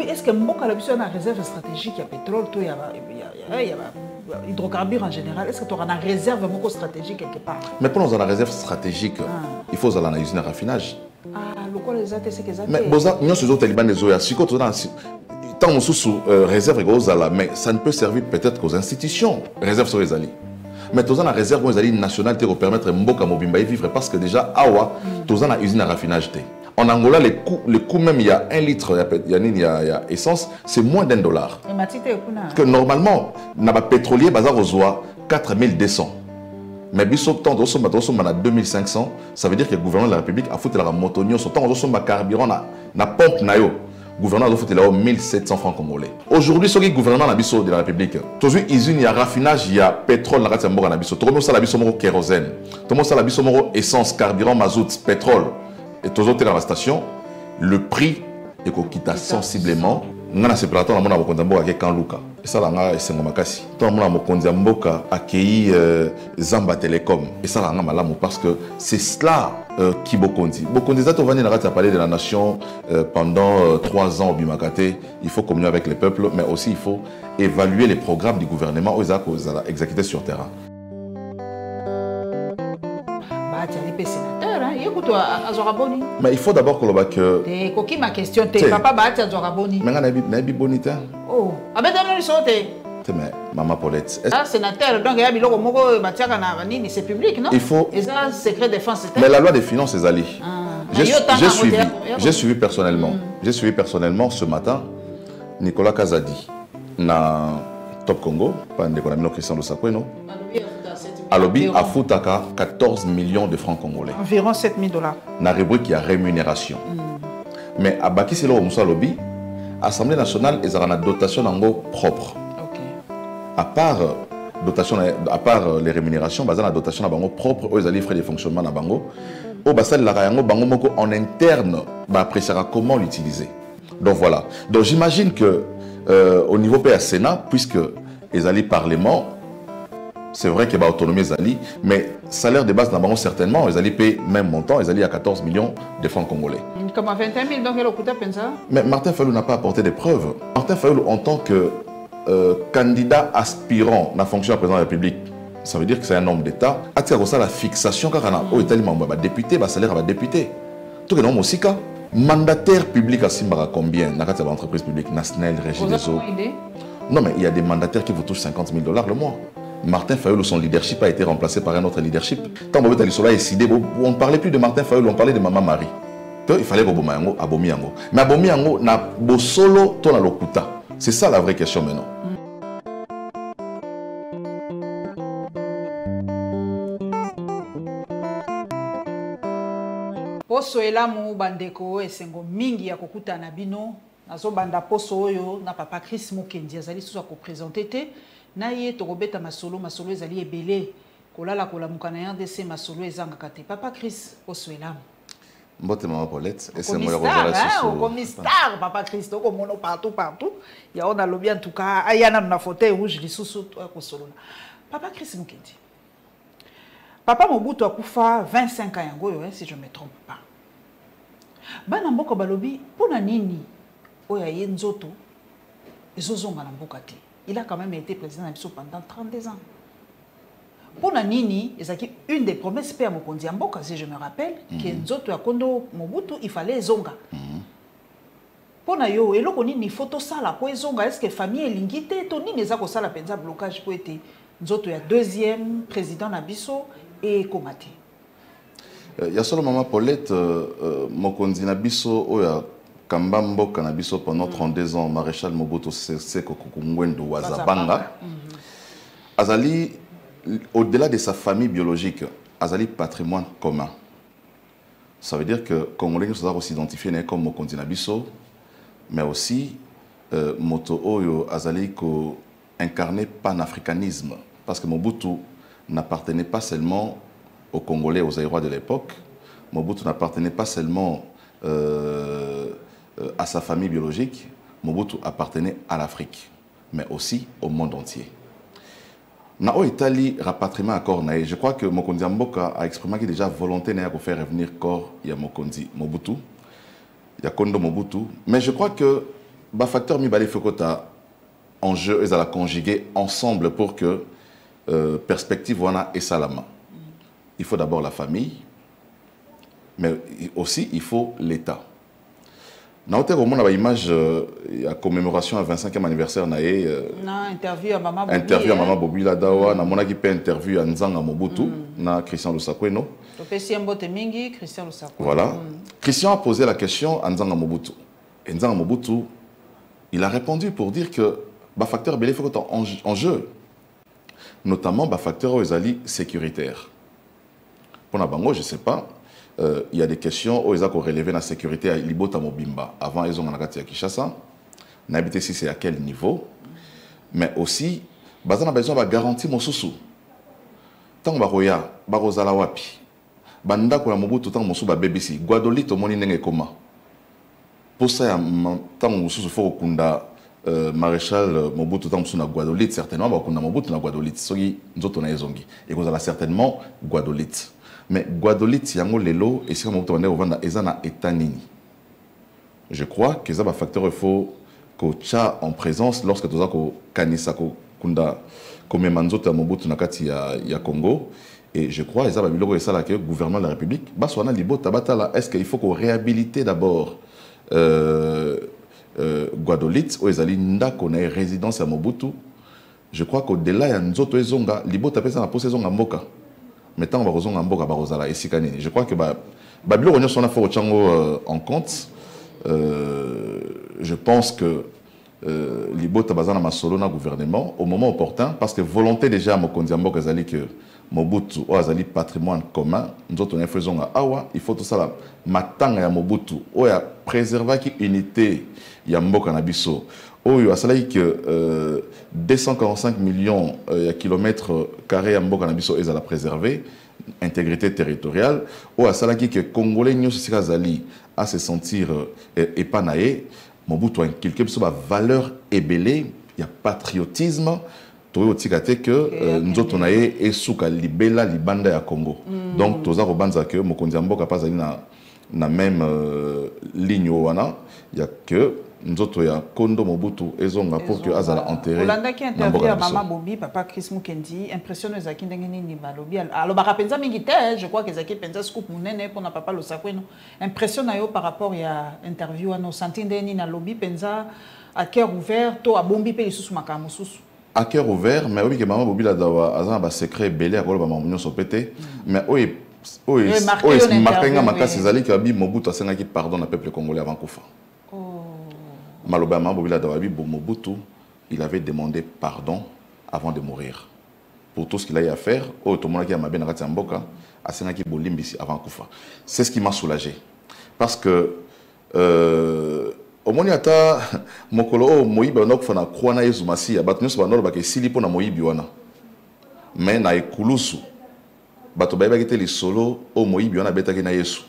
est-ce que Mboka a une réserve stratégique, il y a pétrole, il y a hydrocarbures en général, est-ce que tu auras une réserve stratégique quelque part? Mais pour nous, dans la réserve stratégique, il faut aller à usine de raffinage. Ah, le quoi les athées, c'est que mais nous sommes aux talibans des OEA. Si on a tant de sous réserve, mais ça ne peut servir peut-être qu'aux institutions. Réserve sur les alliés. Mais tous la réserve aux alliés nationales pour permettre Mboka Mobimba de vivre parce que déjà, awa, tous la usine de raffinage. En Angola, les coûts même, il y a 1 litre, il y a essence, c'est moins d'$1. Que normalement, dans le pétrolier, bazar aux 4200. Mais si on a 2500, ça veut dire que le gouvernement de la République a foutu la motonio, autant on a carburant, na pompe na yo. Le gouvernement a foutu là 1700 francs congolais. Aujourd'hui, ce qui est le gouvernement de la République, tout de suite, il y a raffinage, il y a pétrole, il y a tout le monde kérosène, tout le monde essence, carburant, mazout, pétrole. Et tous autres dans la station, le prix est quitte sensiblement. Nous avons séparé dans mon Kondiamboka avec Kanluka. Et ça, c'est un makasi. Tout le monde Kondiamboka a accueilli Zamba Telecom. Et ça, c'est malamu parce que c'est cela qui Bokondi. Bokondi, ça, on a parlé de la nation pendant 3 ans au Bimakate. Il faut communier avec les peuples, mais aussi il faut évaluer les programmes du gouvernement aux exécutés sur terrain. Mais il faut d'abord que ma question papa oh mais maman Paulette sénateur donc c'est public non il faut secret défense mais la loi des finances est allée j'ai suivi personnellement ce matin Nicolas Kazadi na Top Congo pas de Christian Losakweno Alobi a foutaka 14 millions de francs congolais. Environ 7 000 $. Dans la rubrique, il y a rémunération. Mais à Baki, c'est là où Moussa Alobi, l'Assemblée nationale, ils ont une dotation propre. Okay. À part les rémunérations, ils ont une dotation propre, ils ont les frais de fonctionnement dans Bango. Au Bassal, en interne, appréciera comment l'utiliser. Donc voilà. Donc j'imagine que au niveau PA Sénat, puisque ils ont les parlements, c'est vrai qu'il y a l'autonomie, mais salaire de base, certainement, ils allaient payer même montant, ils allaient à 14 millions de francs congolais. Comme à 21 000, donc il a ça. Mais Martin Fayulu n'a pas apporté de preuves. Martin Fayulu, en tant que candidat aspirant à la fonction de président de la République, ça veut dire que c'est un homme d'État. À la fixation, car on a député, salaire à député. Tout le monde aussi, mandataire public à Simbara combien dans l'entreprise publique, nationale, régie des eaux. Non, mais il y a des mandataires qui vous touchent 50 000 $ le mois. Martin Fayulu, son leadership a été remplacé par un autre leadership. Tant que Alisola est décidé, on ne parlait plus de Martin Fayulu, on parlait de Maman Marie. Il fallait que Abomi Yango. Mais Abomi Yango n'a pas solo ton à l'okuta. C'est ça la vraie question maintenant. Poso elamu bandeko esengo mingi ya kokuta na bino. Nazo banda poso oyo na papa Chris Mukendi azali sous ko présenter te. Na ye tokobeta masolo ezali ebele kolala kolamuka na RDC masolo ezangaka te papa Chris oswela mbote maman Paulette et c'est moi la star papa Chris toko mono partout ya on a lobby en tout cas ayana na fauteuil rouge lisusu kosolola papa Chris Mukendi papa Mobutu akufa 25 ans yango yo si je me trompe pas bana mboka balobi pona nini oya ye nzoto ezozonga na mboka te. Il a quand même été président de pendant 32 ans. Pour Nini, c'est une des promesses de Mokondi Mboka, si je me rappelle, que Nzoto Akondo Mobutu, il fallait Zonga. Pour Nayo, et là, on a une photo ça là pour Zonga. Est-ce que famille est lingité? Tony n'est pas ça la pensa blocage pour être Nzoto est deuxième président Nabiso et Komate. Il y a seulement maman Paulette, Mokondi Nabiso, oya. Kambambo Kanabiso pendant 32 ans, maréchal Mobutu Seko Kukumwendo Wazabanga. Azali, au-delà de sa famille biologique, Azali patrimoine commun. Ça veut dire que Congolais nous avons aussi identifié comme Mokondi Nabiso, mais aussi Moto Oyo Azali ko incarné panafricanisme. Parce que Mobutu n'appartenait pas seulement aux Congolais, aux Aïrois de l'époque. Mobutu n'appartenait pas seulement à sa famille biologique. Mobutu appartenait à l'Afrique, mais aussi au monde entier. Dans l'Italie, rapatriement à corps, je crois que Mokondi Mboka a exprimé qu'il déjà volonté de faire revenir corps. Il y a Mokondi Mobutu, il y a Kondo Mobutu, mais je crois que les facteurs mi balé fokota en jeu et à la conjuguer ensemble pour que perspective wana et salama. Il faut d'abord la famille, mais aussi il faut l'État. Dans une image, il y a commémoration à 25e anniversaire, interview à Maman Bobi. Interview à Maman Bobi Ladawa, na mona qui peut interview à Nzanga Mobutu, na Christian Lusakweno. Christian Lusakweno. Voilà. Christian a posé la question à Nzanga Mobutu. Et Nzanga Mobutu, il a répondu pour dire que les facteurs belé faut en jeu, notamment les facteurs sécuritaires. Pour Nabango, je ne sais pas. Il y a des questions où ils ont relevé la sécurité à Libota Mobimba. Avant, ils ont à Kinshasa. N'habité si c'est à quel niveau. Mais aussi, ils ont besoin de garantir mon sous. Tant que Baroya, Barozala Wapi, Banda ko la Mobutu tant mosu ba BBC, Guadolite moni nenge koma. Pour ça, tant mosu il faut kunda maréchal Mobutu tant mosu na Guadolite certainement ba kunda Mobutu na Guadolite. Soki nzoto na ezongi. Et ko zala certainement Guadolite. Mais Guadolite, yango lelo, et si on a ezana etanini. Je crois que c'est un facteur il faut que tcha en présence lorsque tu as kanisa kunda comme manzoto Mobutu nakati ya Congo. Et je crois que c'est le gouvernement de la République. Est-ce qu'il faut qu'on réhabilite d'abord Guadolite ou ezali ndako na résidence à Mobutu? Je crois qu'au-delà ya nzoto ezonga libo tapé ça na pose ezonga mboka. Maintenant, je crois que Babylone on a fait en compte. Je pense que Libo Tabazana Masolona gouvernement au moment opportun, parce que volonté déjà à Mokondiambo Kazali que Mobutu ou Azali patrimoine commun, nous autres faisons à Awa, il faut tout ça là. Matanga ya Mobutu, ou ya préserver qui unité Yambo Kanabiso. Il y a 245 millions de kilomètres carrés à Mboka-Nabiso et à la préserver, intégrité territoriale. Il y a que les Congolais à se sentir épanaés. Mobutu a quelque chose de valeur ébélée, il y a patriotisme. Il y a que nous avons et souka libela libanda ya Congo. Donc, tous les gens que Mokondiambo n'a pas la même ligne. Il y a que nous avons Kondo Mobutu et Zonga pour que Azala enterré. Olanda qui interview à Maman Bobi, Papa Chris Mukendi, impressionne les Zaki Ndengeni Balobi. Alors, Barapenza Mingite, je crois que Zaki Penza Scoop Mounene pour na Papa Lusakweno. Impressionne par rapport à l'interview à nos Santindeni na Lobi Penza à cœur ouvert, to à Bombi Pe sous Makamusus. À cœur ouvert, mais oui que Maman Bobi Ladawa Azan ba secret belé à Golo Maman Sopete, mais oui. Oui, Markenga Makasi Zali qui a dit Mobutu a sengaki pardon au peuple congolais avant Koufa. Malobama Bobila Dawabi Mobutu, il avait demandé pardon avant de mourir. Pour tout ce qu'il a eu à faire, au Tomonaki Amabe Nakati Mboka, a sengaki Bolimbisi avant Koufa. C'est ce qui m'a soulagé. Parce que au Moniata Mokolo Moïba Nok Fana Kwana Yezumasi, Abatnus Banor Bake Silipo na Moïbi wana. Mais na Ekulusu. Bato bayeba kete li solo o Moïbi wana betaki na Yesu.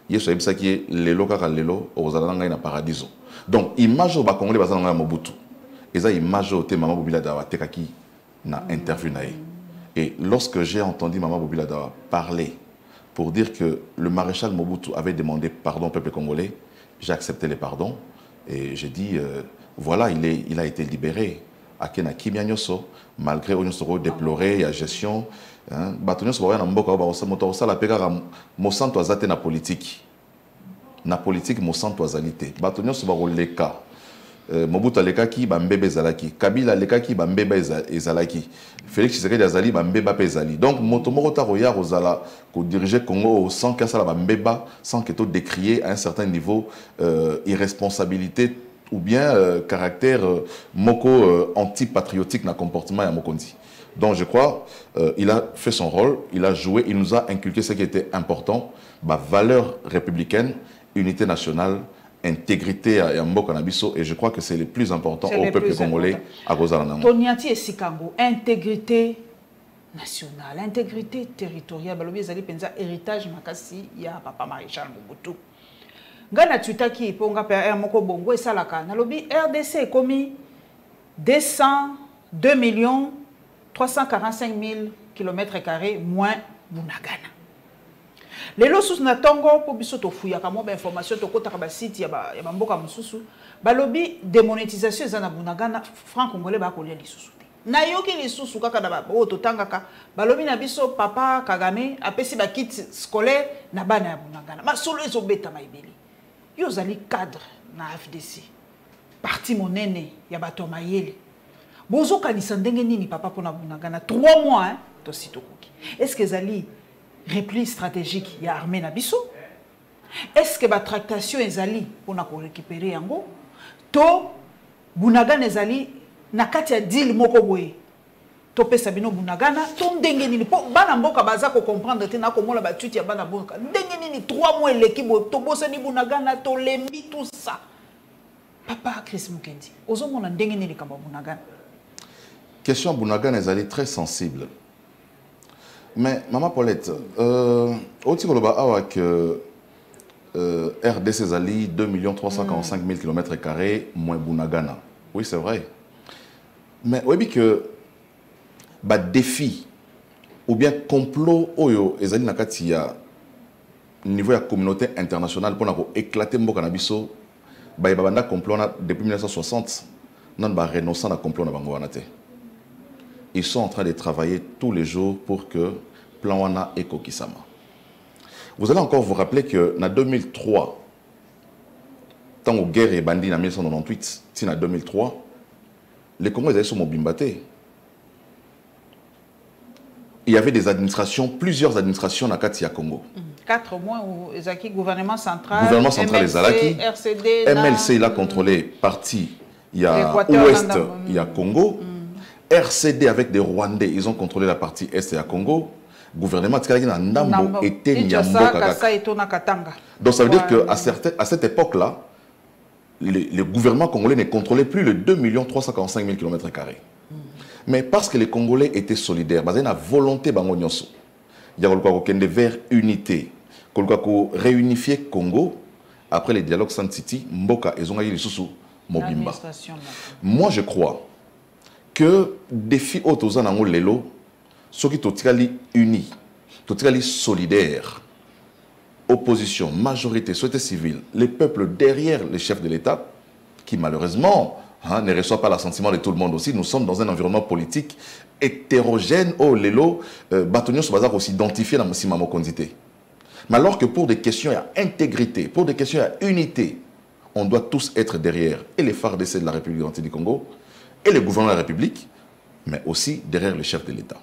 Yesu ayebisa ki lelo kaka lelo ozala ngai na paradiso. Donc image au Congolais bazala ngai Mobutu. Eza image au te Maman Bobi Ladawa tekaki na interview na ye. Et lorsque j'ai entendu Maman Bobi Ladawa parler pour dire que le maréchal Mobutu avait demandé pardon au peuple congolais, j'ai accepté les pardons et j'ai dit voilà, il a été libéré. Akena Kimia Nyoso, malgré Onyosoro déploré, il y a gestion. Batonyo so na mboka ba moto sala peka mosanto azate na politique. Na politique mosanto azalité. Batonyo so ba leka. Mobutu lekaki ba mbebe zalaki. Kabila lekaki ba mbebe ezalaki. Félix Tshisekedi azali ba mbeba pe ezali. Donc moto moko ta roya rozala ko diriger Congo sans que ça la ba mbeba, sans que to décrier à un certain niveau irresponsabilité ou bien caractère moko anti-patriotique dans le comportement de Mokondi. Donc je crois il a fait son rôle, il a joué, il nous a inculqué ce qui était important, valeur républicaine, unité nationale, intégrité à Mboka Nabiso, et je crois que c'est le plus important au peuple congolais à Rosalanamo. Toniati et Sikango, intégrité nationale, intégrité territoriale, balobi ezali penza héritage makasi ya papa maréchal Mobutu. Ngana tutaki ponga PR moko bongo esalaka nalobi RDC komi 2 millions 345 000 km² moins Bunagana. lelo sous na tongo po biso to fuya ka mo ba information to kota ka ba site ya ba mboka mususu balobi démonétisation ezana bunagana franc congolais ba ko lia lisusu na yoki lisusu kaka na ba o to tangaka balobi na biso papa Kagame apesi ba kit scolaire na bana ya bunagana ma solo ezo beta maibeli yo zali cadre na FDC parti monene ya bato mayele bozo kanisa ndenge nini papa pona bunagana 3 mois hein to sitokoki est-ce que zali repli stratégique ya armée na biso est-ce que ba tractation ezali pona ko récupérer yango to bunagana ezali na kati ya deal moko boye to pesa bino bunagana to ndenge nini po bana mboka baza ko comprendre te na ko mola ba tweet ya bana mboka ndenge nini 3 mois l'équipe to bosa ni bunagana to lembi tout ça papa Chris Mukendi ozo mona ndenge nini kamba bunagana question bunagana ezali très sensible. Mais, Maman Paulette, au-dessus que RDC Zali, 2 345 000 km², moins Bunagana. Oui, c'est vrai. Mais oui, que défi ou bien complot, Oyo, Ezali Nakatia, niveau de la communauté internationale, pour éclater Mboka Nabiso, Babanda complot depuis 1960, non, renoncer à complot na Bangoanate. Ils sont en train de travailler tous les jours pour que Plan Wana et Kokisama. Vous allez encore vous rappeler que en 2003, tant que la guerre est bandie en 1998, en 2003, les Congolais étaient sur Mobimbate. Il y avait des administrations, plusieurs administrations dans le Congo. 4 mois où le gouvernement central, les Alaki, RCD, MLC, il a contrôlé partie, il y a Ouest, il y a Congo. RCD avec des Rwandais, ils ont contrôlé la partie Est et à Congo. Le gouvernement Ndambo était Nyamboka. Donc ça veut dire qu'à cette époque-là, le gouvernement congolais ne contrôlait plus les 2 345 000 km². Mais parce que les Congolais étaient solidaires, il y a une volonté, il y a une vers unité, réunifier Congo, après les dialogues San City, Mboka et Zongaï Lissousou, Mobimba. Moi je crois que défi autour de lelo, ceux qui sont unis, solidaires, opposition, majorité, société civile, les peuples derrière les chefs de l'État, qui malheureusement ne reçoivent pas l'assentiment de tout le monde aussi. Nous sommes dans un environnement politique hétérogène. Oh lelo, bâtonniers sont bazar aussi identifiés dans Simamo Kondité. Mais alors que pour des questions à intégrité, pour des questions à unité, on doit tous être derrière, et les FARDC de la République démocratique du Congo, et le gouvernement de la République, mais aussi derrière le chef de l'État.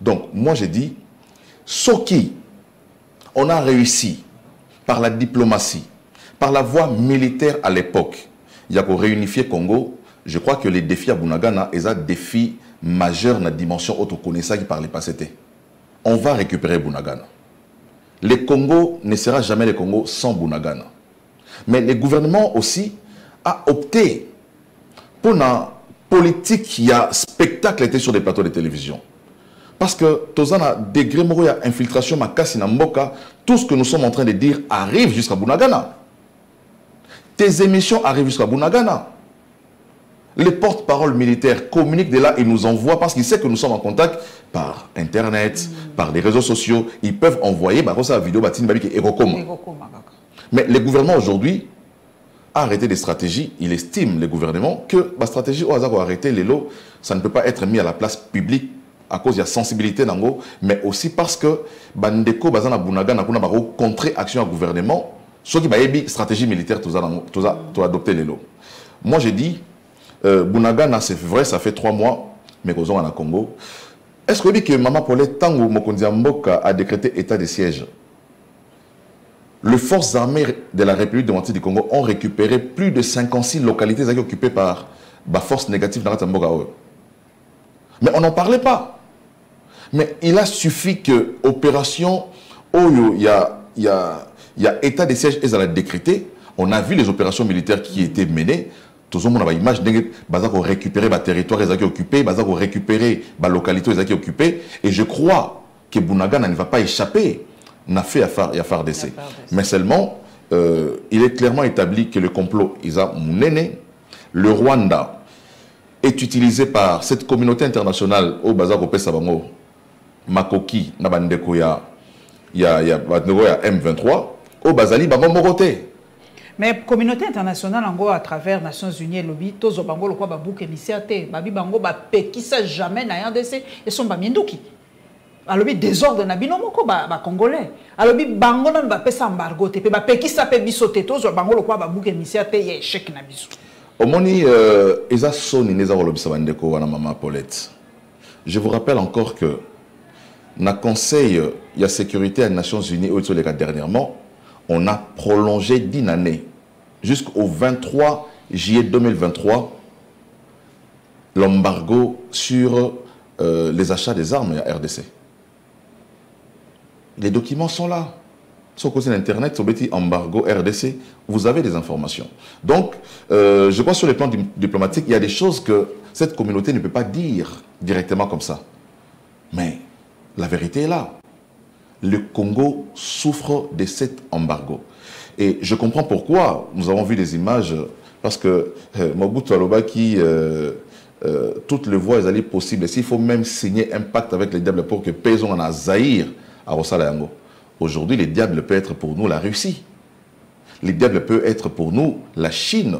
Donc, moi j'ai dit, ce qui on a réussi par la diplomatie, par la voie militaire à l'époque, il y a pour réunifier Congo, je crois que les défis à Bunagana, ils ont des défis majeurs dans la dimension autoconnaissable qui par le passé. On va récupérer Bunagana. Le Congo ne sera jamais le Congo sans Bunagana. Mais le gouvernement aussi a opté pour la politique qui a spectacle était sur des plateaux de télévision. Parce que Tozana degré moro ya infiltration makasi na mboka, tout ce que nous sommes en train de dire arrive jusqu'à Bunagana. Tes émissions arrivent jusqu'à Bunagana. Les porte-paroles militaires communiquent de là et nous envoient parce qu'ils savent que nous sommes en contact par Internet, par les réseaux sociaux. Ils peuvent envoyer la vidéo mais le gouvernement aujourd'hui a arrêté des stratégies. Il estime, le gouvernement, que la stratégie au hasard arrêter les lots, ça ne peut pas être mis à la place publique à cause de la sensibilité d'Ango, mais aussi parce que Bandeko Bazana Bunagana a contrer action au gouvernement, soit qui a une stratégie militaire, tout a adopté les lots. Moi j'ai dit, Bunagana c'est vrai, ça fait 3 mois, mais qu'on a Congo. Est-ce que vous dites que Maman Paulette, tant que Mokonzi Mboka a décrété état de siège, les forces armées de la République démocratique du Congo ont récupéré plus de 56 localités occupées par la force négative dans la Mboka. Mais on n'en parlait pas. Mais il a suffi que l'opération où il y a état de siège et à la décréter. On a vu les opérations militaires qui étaient menées. Tout le monde a l'image de récupérer le territoire qui est occupé, de récupérer la localité qui est occupée. Et je crois que Bunagana ne va pas échapper. N'a fait affaire d'essai. Mais seulement, il est clairement établi que le complot Isa Mounene, le Rwanda, est utilisé par cette communauté internationale au Bazar Opé Sabango, Makoki, Nabandekoya, il y a M23, au Bazali, Bango Moroté. Mais communauté internationale à travers Nations Unies, lobby, tous au Bango le quoi babouke émissaire, babi Bango ba pekisa jamais na RDC et son bamiendoki. Alors désordre na binomoko ba congolais. Alors Bango na ba pesa embargo te ba pekisa pe bisote tous au Bango le quoi babouke émissaire te y échec na biso. Au moni eza soni neza wolobisa bandeko wana mama Paulette. Je vous rappelle encore que na Conseil de sécurité des Nations Unies dernièrement, on a prolongé d'une année jusqu'au 23 juillet 2023 l'embargo sur les achats des armes à RDC. Les documents sont là. Sur le site internet, sur le embargo RDC, vous avez des informations. Donc, je crois sur le plan diplomatique, il y a des choses que cette communauté ne peut pas dire directement comme ça. Mais la vérité est là. Le Congo souffre de cet embargo. Et je comprends pourquoi nous avons vu des images, parce que Mobutu Aloba qui toutes les voies allaient possibles. S'il faut même signer un pacte avec les diables pour que Payson en a Zaïre à Rossalayango. Aujourd'hui, les diables peuvent être pour nous la Russie. Les diables peuvent être pour nous la Chine.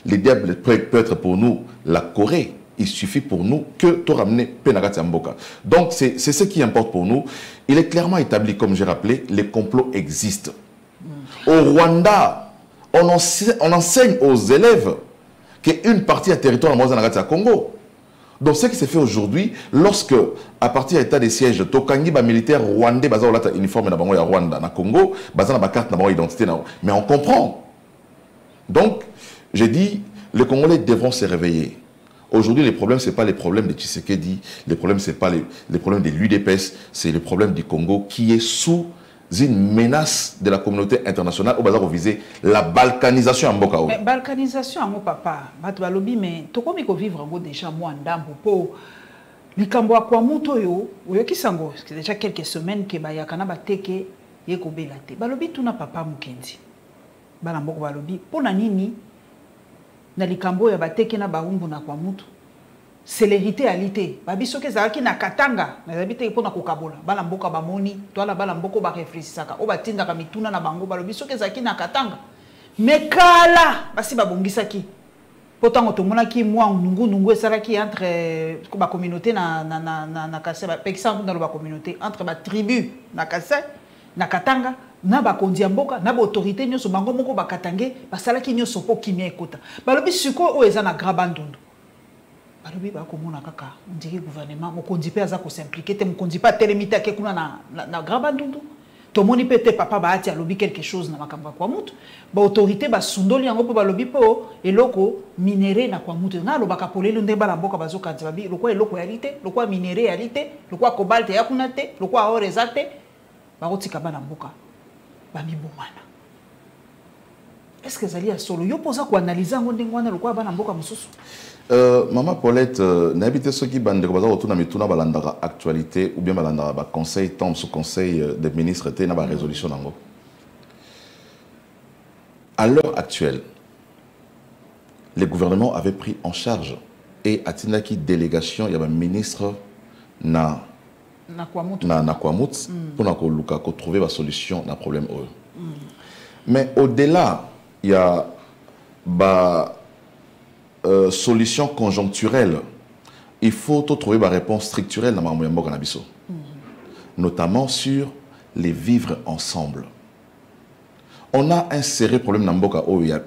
Les diables peuvent être pour nous la Corée. Il suffit pour nous que de ramener Penagati Mboka. Donc, c'est ce qui importe pour nous. Il est clairement établi, comme j'ai rappelé, les complots existent. Au Rwanda, on enseigne aux élèves qu'une partie du territoire de Congo. Donc, ce qui s'est fait aujourd'hui, lorsque, à partir de l'état de siège, Tokangi, militaire rwandais, uniforme dans Rwanda, dans Congo, na carte, na identité, mais on comprend. Donc, j'ai dit, les Congolais devront se réveiller. Aujourd'hui, les problèmes, ce n'est pas les problèmes de Tshisekedi, les problèmes, ce n'est pas les problèmes de l'UDPS, c'est le problème du Congo qui est sous une menace de la communauté internationale au bazar au viser la balkanisation en Boka. Mais balkanisation en papa, mais tu peux vivre déjà moi en dame pour likambo kwa muto yo oyoki sango c'est déjà quelques semaines que bayakana bateke yeko belate balobi tuna papa mukendi bana mboko balobi pona nini na likambo ya bateke na baumbu na kwa mutu célérité alité babiso ke zalaki na katanga na zabite pona kokabola bana mboka bamoni toala bana mboko ba réfléchissaka o batinda ka mituna na bango balobiso ke zalaki na katanga mekala basi babongisaki pourtant otomonaki mwa nungu esalaki entre ba communauté na Kasai ba pekisa dans ba communauté entre ba tribu na Kasai na katanga na ba kondia mboka na ba autorité nyoso bango moko ba katange basalaki nyoso po kimia ekota balobi siko o eza na grabandundu balobi ba komona kaka ndiki gouvernement mokondi pe aza ko s'impliquer te mokondi pa telemita ke kuna na grabandundu tomoni pe te papa ba ati alobi quelque chose na makamba kwa mutu ba autorité ba sundoli yango po balobi po eloko minéré na kwa mutu na lobaka polelo nde bala mboka bazokanza babi lokwa eloko ya lite lokwa minéré ya lite lokwa cobalt ya kuna te lokwa or ezate ba kotika bana mboka bamibomana. Est-ce que Zali a solo yo posa ko analyser ngo ndengwana lokwa bana mboka mususu? Maman Paulette, n'habite ceux qui bandent baza retourna mituna balandara actualité ou bien balandara ba conseil tant sous conseil des ministres té na ba résolution nango. À l'heure actuelle, le gouvernement avait pris en charge et atinaki délégation ya ba ministre na Kwamut pour na ko luka ko trouver ba solution na problème eux. Mais au-delà, il y a solution conjoncturelle. Il faut trouver une réponse structurelle dans le notamment sur les vivre ensemble. On a un sérieux problème dans le Mboka où il y a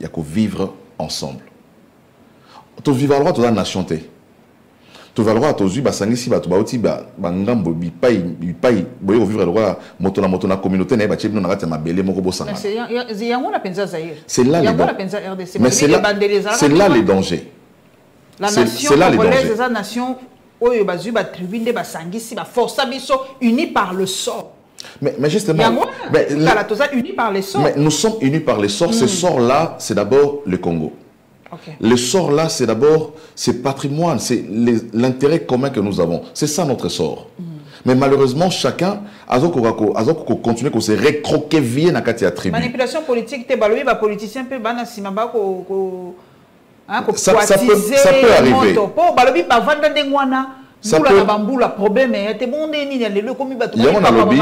que vivre ensemble. Tu vivre à droit de la nation. Tu vas le droit à tous les si tu vas aussi bangambo bipai vivre droit moto na communauté na bache bino na kati ma belé moko bosanga. C'est yango na penza Zaïre. C'est là les dangers. La nation congolaise c'est la nation oyo bazui ba tribu nde basangisi ba force biso unis par le sort. Mais justement, unis par les sorts. Mais nous sommes unis par les sorts. Ce sort là, c'est d'abord le Congo. Okay. Le sort là, c'est d'abord ce patrimoine, c'est l'intérêt commun que nous avons. C'est ça notre sort. Mais malheureusement, chacun a continué à se recroquer vie dans la tribu. Manipulation politique, les politiciens peuvent ça peut arriver. Ça peut... Bamboula problème et bon ni le comme il y a un lobby,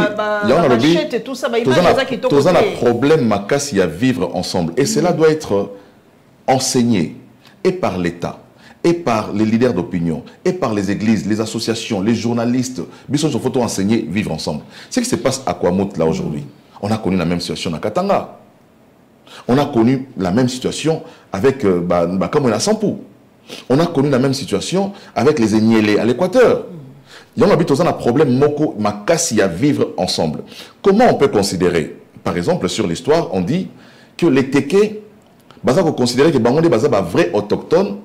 il y a un lobby, tout ça a un problème makasi à vivre ensemble et cela doit être enseigné et par l'État et par les leaders d'opinion et par les églises, les associations, les journalistes. Il faut enseigner vivre ensemble. Ce qui se passe à Kwamouth là aujourd'hui, on a connu la même situation à Katanga. On a connu la même situation avec Kamona Sampou. On a connu la même situation avec les Enyélé à l'Équateur. Il y a un problème moko makasi à vivre ensemble. Comment on peut considérer, par exemple sur l'histoire, on dit que les Téké, on considérait que Bangonde Baza vrai autochtone,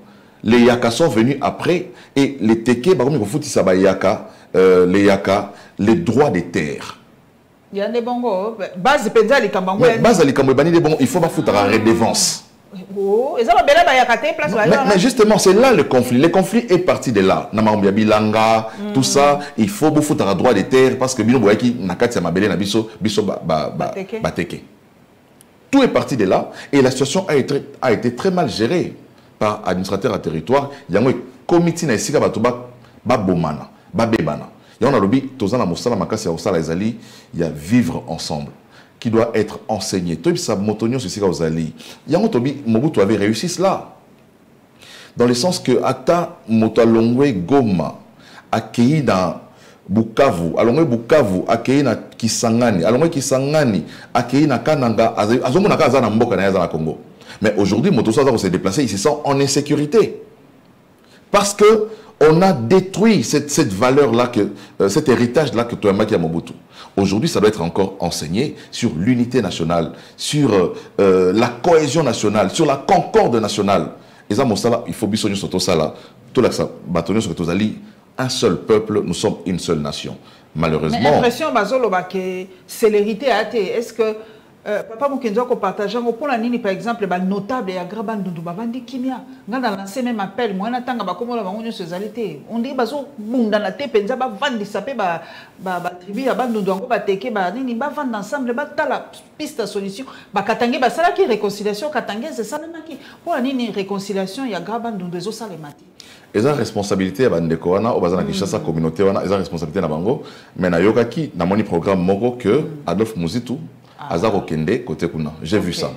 les Yaka sont venus après et les Téké, les Yaka, les droits des terres. Il y a des bons base penza les Kambangou. Base les Kambangou, il faut pas foutre la redevance. Mais justement, c'est là le conflit. Le conflit est parti de là. Namambia Bilanga, tout ça, il faut beaucoup foutre à droit des terres parce que Bino Boyaki Nakati Amabele Nabiso, Biso Bateke. Tout est parti de là et la situation a été très mal gérée par administrateur à territoire. Il y a un comité qui a Babomana, Babebana. Il y a un lobby, Tozana Moussala Makasi Osala Ezali, il y a vivre ensemble qui doit être enseigné. Il y a un lobby, Mobutu avait réussi cela. Dans le sens que Ata Motalongwe Goma, accueilli dans Bukavu, Alongwe Bukavu, accueilli dans Kisangani, Alongwe Kisangani, accueilli dans Kananga, Azomunaka Zana Mboka na Congo. Mais aujourd'hui, Motosa s'est déplacé, ils se sentent en insécurité. Parce que on a détruit cette valeur-là, cet héritage-là que Toyamaki a Mobutu. Aujourd'hui, ça doit être encore enseigné sur l'unité nationale, sur la cohésion nationale, sur la concorde nationale. Et ça, il faut bisogner sur tout ça là. Tout là, ça, bâtonner sur tout ça, un seul peuple, nous sommes une seule nation. Malheureusement. Mais l'impression, que célérité a été. Est-ce que Papa Mukenzo ko partager pour la nini par exemple ba notable ya graba ndundu babandi kimia ngana lancer même appel moi na tanga ba komola bango nyo sezalité on dit bazo bunda na te penza ba vandi sapé ba tribu ya bandundu ngo ba teke ba nini ba vendre ensemble ba tala piste solution ba katange ba sala ki réconciliation katange c'est ça même qui pour la nini réconciliation ya graba ndundu ezo salemati. Ils ont responsabilité à Bandeko wana, au bazana Kinshasa communauté wana, ils ont responsabilité na bango, mais na yokaki na moni programme moko que Adolphe Muzitu Azaro Kende côté kuna. J'ai vu ça.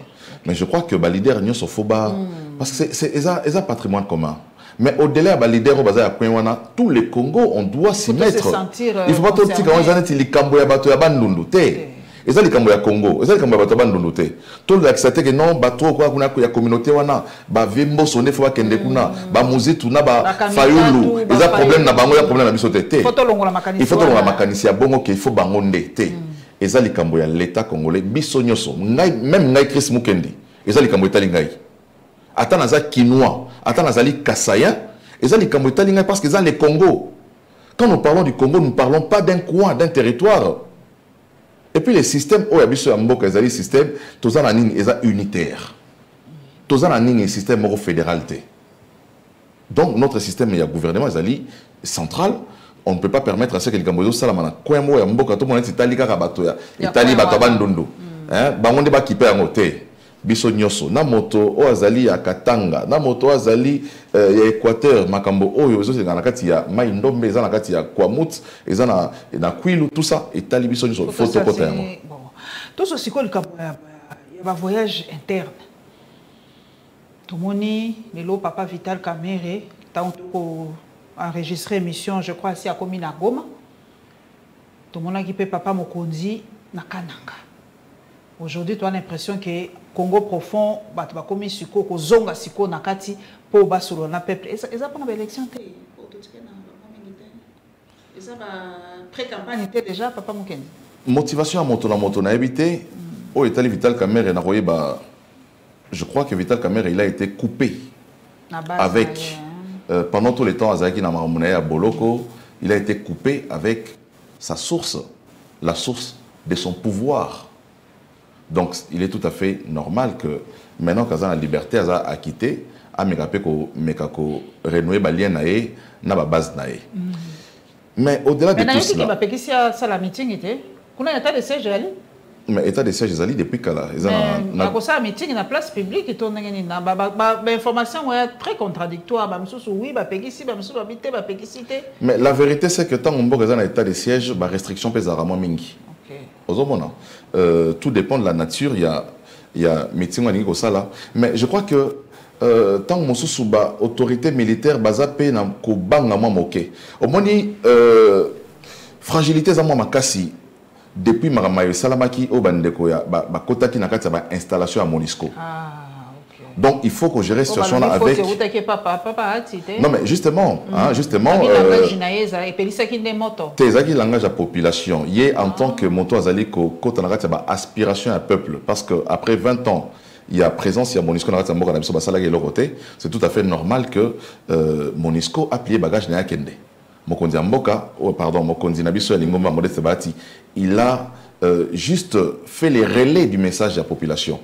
Mais je crois que les leaders n'y sont pas parce que c'est un patrimoine commun. Mais au-delà des leaders au bazar à tous les Congos, on doit s'y mettre. Il ne faut pas tout dire quand ils ont les Camboya bateau ya bandundu té. Ils ont les Camboya Congo, ils ont les Camboya bateau bandundu té. Tout le accepter que non bateau quoi kuna ya communauté wana ba vembo sonné faut kende kuna ba muzitu na ba fayulu. Ils ont problème na bango ya problème na biso té. Il faut tout la makanisi ya bongo qu'il faut bangonde té. Eza likambo ya l'État congolais biso nyoso même ngai Chris Mukendi eza likambo etali ngai ata naza kinois ata nazali kasayen eza likambo etali ngai parce que eza le Congo. Quand nous parlons du Congo, nous ne parlons pas d'un coin, d'un territoire. Et puis les systèmes oya biso ya mboka ezali système tozana nini eza unitaire tozana nini système moko fédéralité. Donc notre système ya gouvernement ezali central. On ne peut pas permettre à ce que les Gamboyo salamana kwemo ya mboka to moneti tali kaka bato ya itali bato bandundu bangonde ba kipe ya ngote biso nyoso na moto o azali ya Katanga na moto azali ya Équateur makambo oyo zo na kati ya mai ndombe za na kati ya Kwamouth eza na Kwilu tout ça itali biso nyoso photo kota yango bon tout ce siko likambo ya voyage interne to moni lelo papa Vital Kamerhe tant ko enregistré émission, je crois, ici à Komina Goma. Tout le monde qui peut papa Mokonzi na Kananga. Aujourd'hui, tu as l'impression que Congo profond, bah tu vas commis siko, ko zonga siko nakati pour bas sur le peuple. Et ça pas une élection té. Et ça va pré-campagne déjà papa Mokonzi. Motivation à moto na habité. Oh, Italie Vital Kamerhe na royé bah. Je crois que Vital Kamerhe il a été coupé avec. Pendant tout le temps, Azaki Namamounaya Boloko, il a été coupé avec sa source, la source de son pouvoir. Donc, il est tout à fait normal que maintenant qu'Azan a la liberté, Azan a quitté, a mekako renouer balien nae, na ba base nae. Mais au-delà de tout cela. Mais ça la meeting était. Kuna yata de siège ali. Mais état de siège ezali depuis kala. Mais comme ça meeting na place publique et tourner na information ouais très contradictoire ba msusu oui ba pekisi ba msusu ba bité ba pekisité. Mais la vérité c'est que tant on boka dans état de siège ba restriction pesa vraiment mingi. OK. Ozomona. Tout dépend de la nature, il y a meeting wani ko sala, mais je crois que tant mosusu ba autorité militaire baza pe na ko banga moi moké. Omoni fragilité za moi makasi. Depuis Maramayo Salamaki au Bandeko ya ba kota ki nakati ba installation à Monisco. Donc il faut que je gère situation là avec. Non mais justement, justement. Tezaki langage à population. Yé en tant que moto azali ko kota nakati ba aspiration à peuple parce que après 20 ans il y a présence, il y a Monisco nakati mboka na biso ba salaki le côté, c'est tout à fait normal que Monisco a plié bagage na yakende. Mokondi Mboka, pardon, Mokondi Nabiso Lingoma Modeste Bati, il a juste fait les relais du message de la population.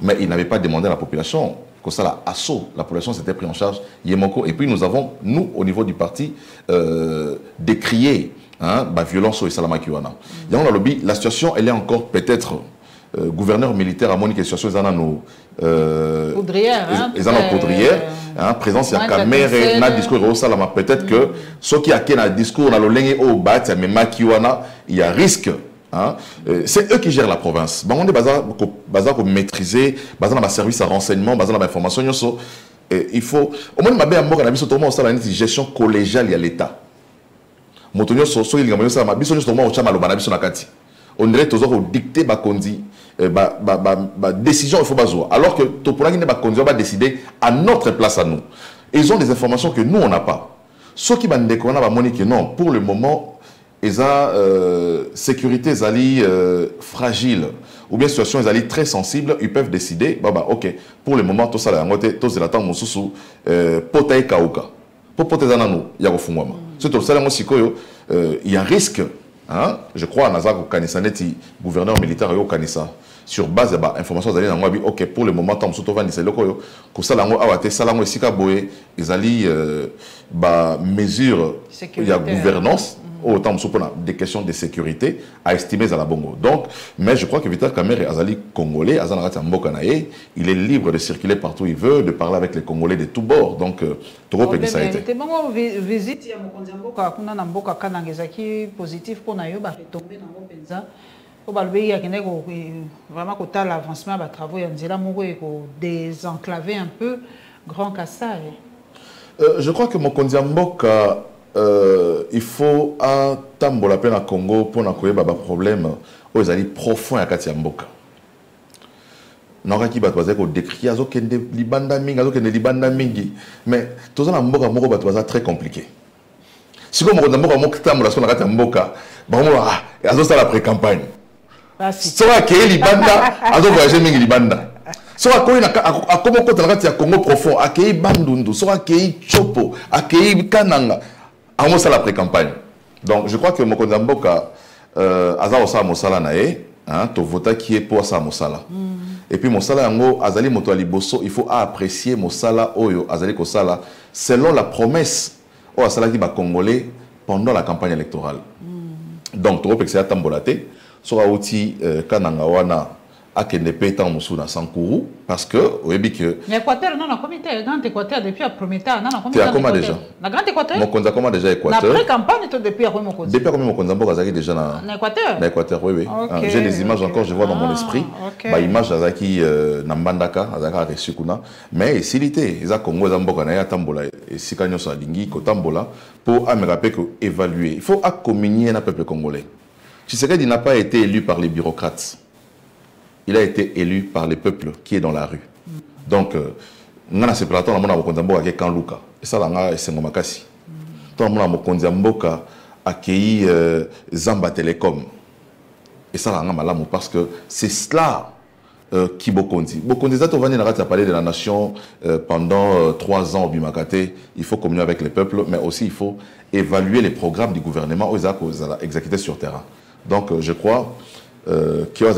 Mais il n'avait pas demandé à la population que ça la assaut. La population s'était pris en charge. Yemoko. Et puis nous avons, nous, au niveau du parti, décrié la violence au Salama Kiwana. La situation, elle est encore peut-être gouverneur militaire à Monique, situation Poudrière, présence il y a caméra na discours au Salama peut-être que ceux qui a un discours dans le lengue au bat mais makiwana il y a risque c'est eux qui gèrent la province bon on est bazar pour maîtriser bazar dans service à renseignement bazar dans information il faut au moins mabe amboka na biso to mo sala ni gestion collégiale ya l'état motonyo so il ngamo sala biso to mo o chama lo bana biso na kati on dirait toujours dicter ba kondi décision il faut bazoa alors que Toponagi n'est pas conduit à décider à notre place à nous. Ils ont des informations que nous on n'a pas. Ceux qui bandent des va monique non pour le moment ils ont sécurité zali fragile ou bien situation zali très sensible ils peuvent décider ok pour le moment tout ça là ngote tout c'est mon sous potaï kauka pour potaï zananu ya kofungwama surtout ça là moi sikoyo il y a un risque je crois Nazako Kanisa neti gouverneur militaire yo Kanisa sur base de informations d'aller dans moi ok pour le moment tant surtout vanise lokoyo ko sala ngo awate sala ngo esika boye ezali mesure il y a gouvernance autant supona des questions de sécurité à estimer à la bongo donc mais je crois que Vital Kamerhe azali congolais azanarati mboka na ye il est libre de circuler partout où il veut de parler avec les congolais de tous bords donc trop pe ça a été bongo visite ya mokonzi mboka kuna na mboka kananga ezaki positif pona yo ba retomber na ngo penza au balbé ya kene ko vraiment kota l'avancement ba travaux ya nzela moko ko désenclaver un peu Grand Kassai. Je crois que mokonzi mboka il faut attendre la peine à Congo pour n'avoir pas de problème aux alliés profonds à Katia Mboka. N'aura qui va te décrire à kende libanda mingi, mais tout ça Mboka moko va très compliqué. Si comme on a Mboka tam la Katia Mboka, bon et azo ça la pré-campagne. Soit que libanda azo voyager mingi libanda. Soit qu'on a comment quand on a Congo profond, accueilli bandundu, soit accueilli chopo, accueilli kananga. À ça la pré-campagne. Donc je crois que Mokonzi Mboka aza osa mosala nae, to vota qui est pour ça mosala. Et puis mosala yango azali moto aliboso, il faut apprécier mosala oyo azali kosala selon la promesse o asala ki ba congolais pendant la campagne électorale. Donc to repexer tambolate, sera outil kananga wana akende pétan musuna sankuru parce que oyebi que l'Équateur non na comité grand Équateur depuis la première temps non na comité comment déjà na grand Équateur mokonza comment déjà Équateur na pré-campagne to depuis après mokonza depuis après mokonza mboka azaki déjà na Équateur oui okay. J'ai des images encore je vois dans mon esprit ba image azaki na Mbandaka azaka reçu kuna mais silité eza Congo za mboka na ya tambola et sikanyo sa lingi ko tambola pour ameraper que évaluer il faut accommunier na peuple congolais Tshisekedi n'a pas été élu par les bureaucrates. Il a été élu par le peuple qui est dans la rue. Donc, nous avons séparé dans mon Konzamboka avec Kanluka. Et ça, là, c'est mon makasi. Dans mon Konzamboka accueilli Zamba Telecom. Et ça, là, malamu parce que c'est cela qui Bokondi. Bokondi, ça, on va parler de la nation pendant 3 ans au Bimakate. Il faut communier avec les peuples, mais aussi il faut évaluer les programmes du gouvernement aux exécutés sur terrain. Donc, je crois qui ont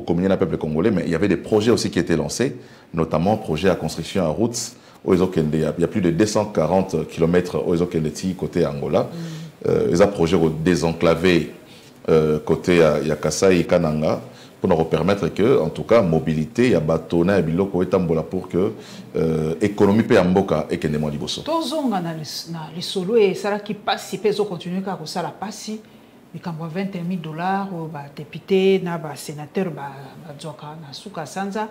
communié avec le peuple congolais, mais il y avait des projets aussi qui étaient lancés, notamment projet à construction en route. Il y a plus de 240 km côté Angola. Ils ont projet de désenclaver côté ya Kasai et Kananga pour nous permettre que, en tout cas, mobilité, il y a bâtonnet et biloko etambola pour que économie pe amboka et kende mo liboso. Tozonga na lisolo et ça qui passe peut continuer ka ko sala passi mikambo $21 000 ba député na ba sénateur ba zoka na suka sanza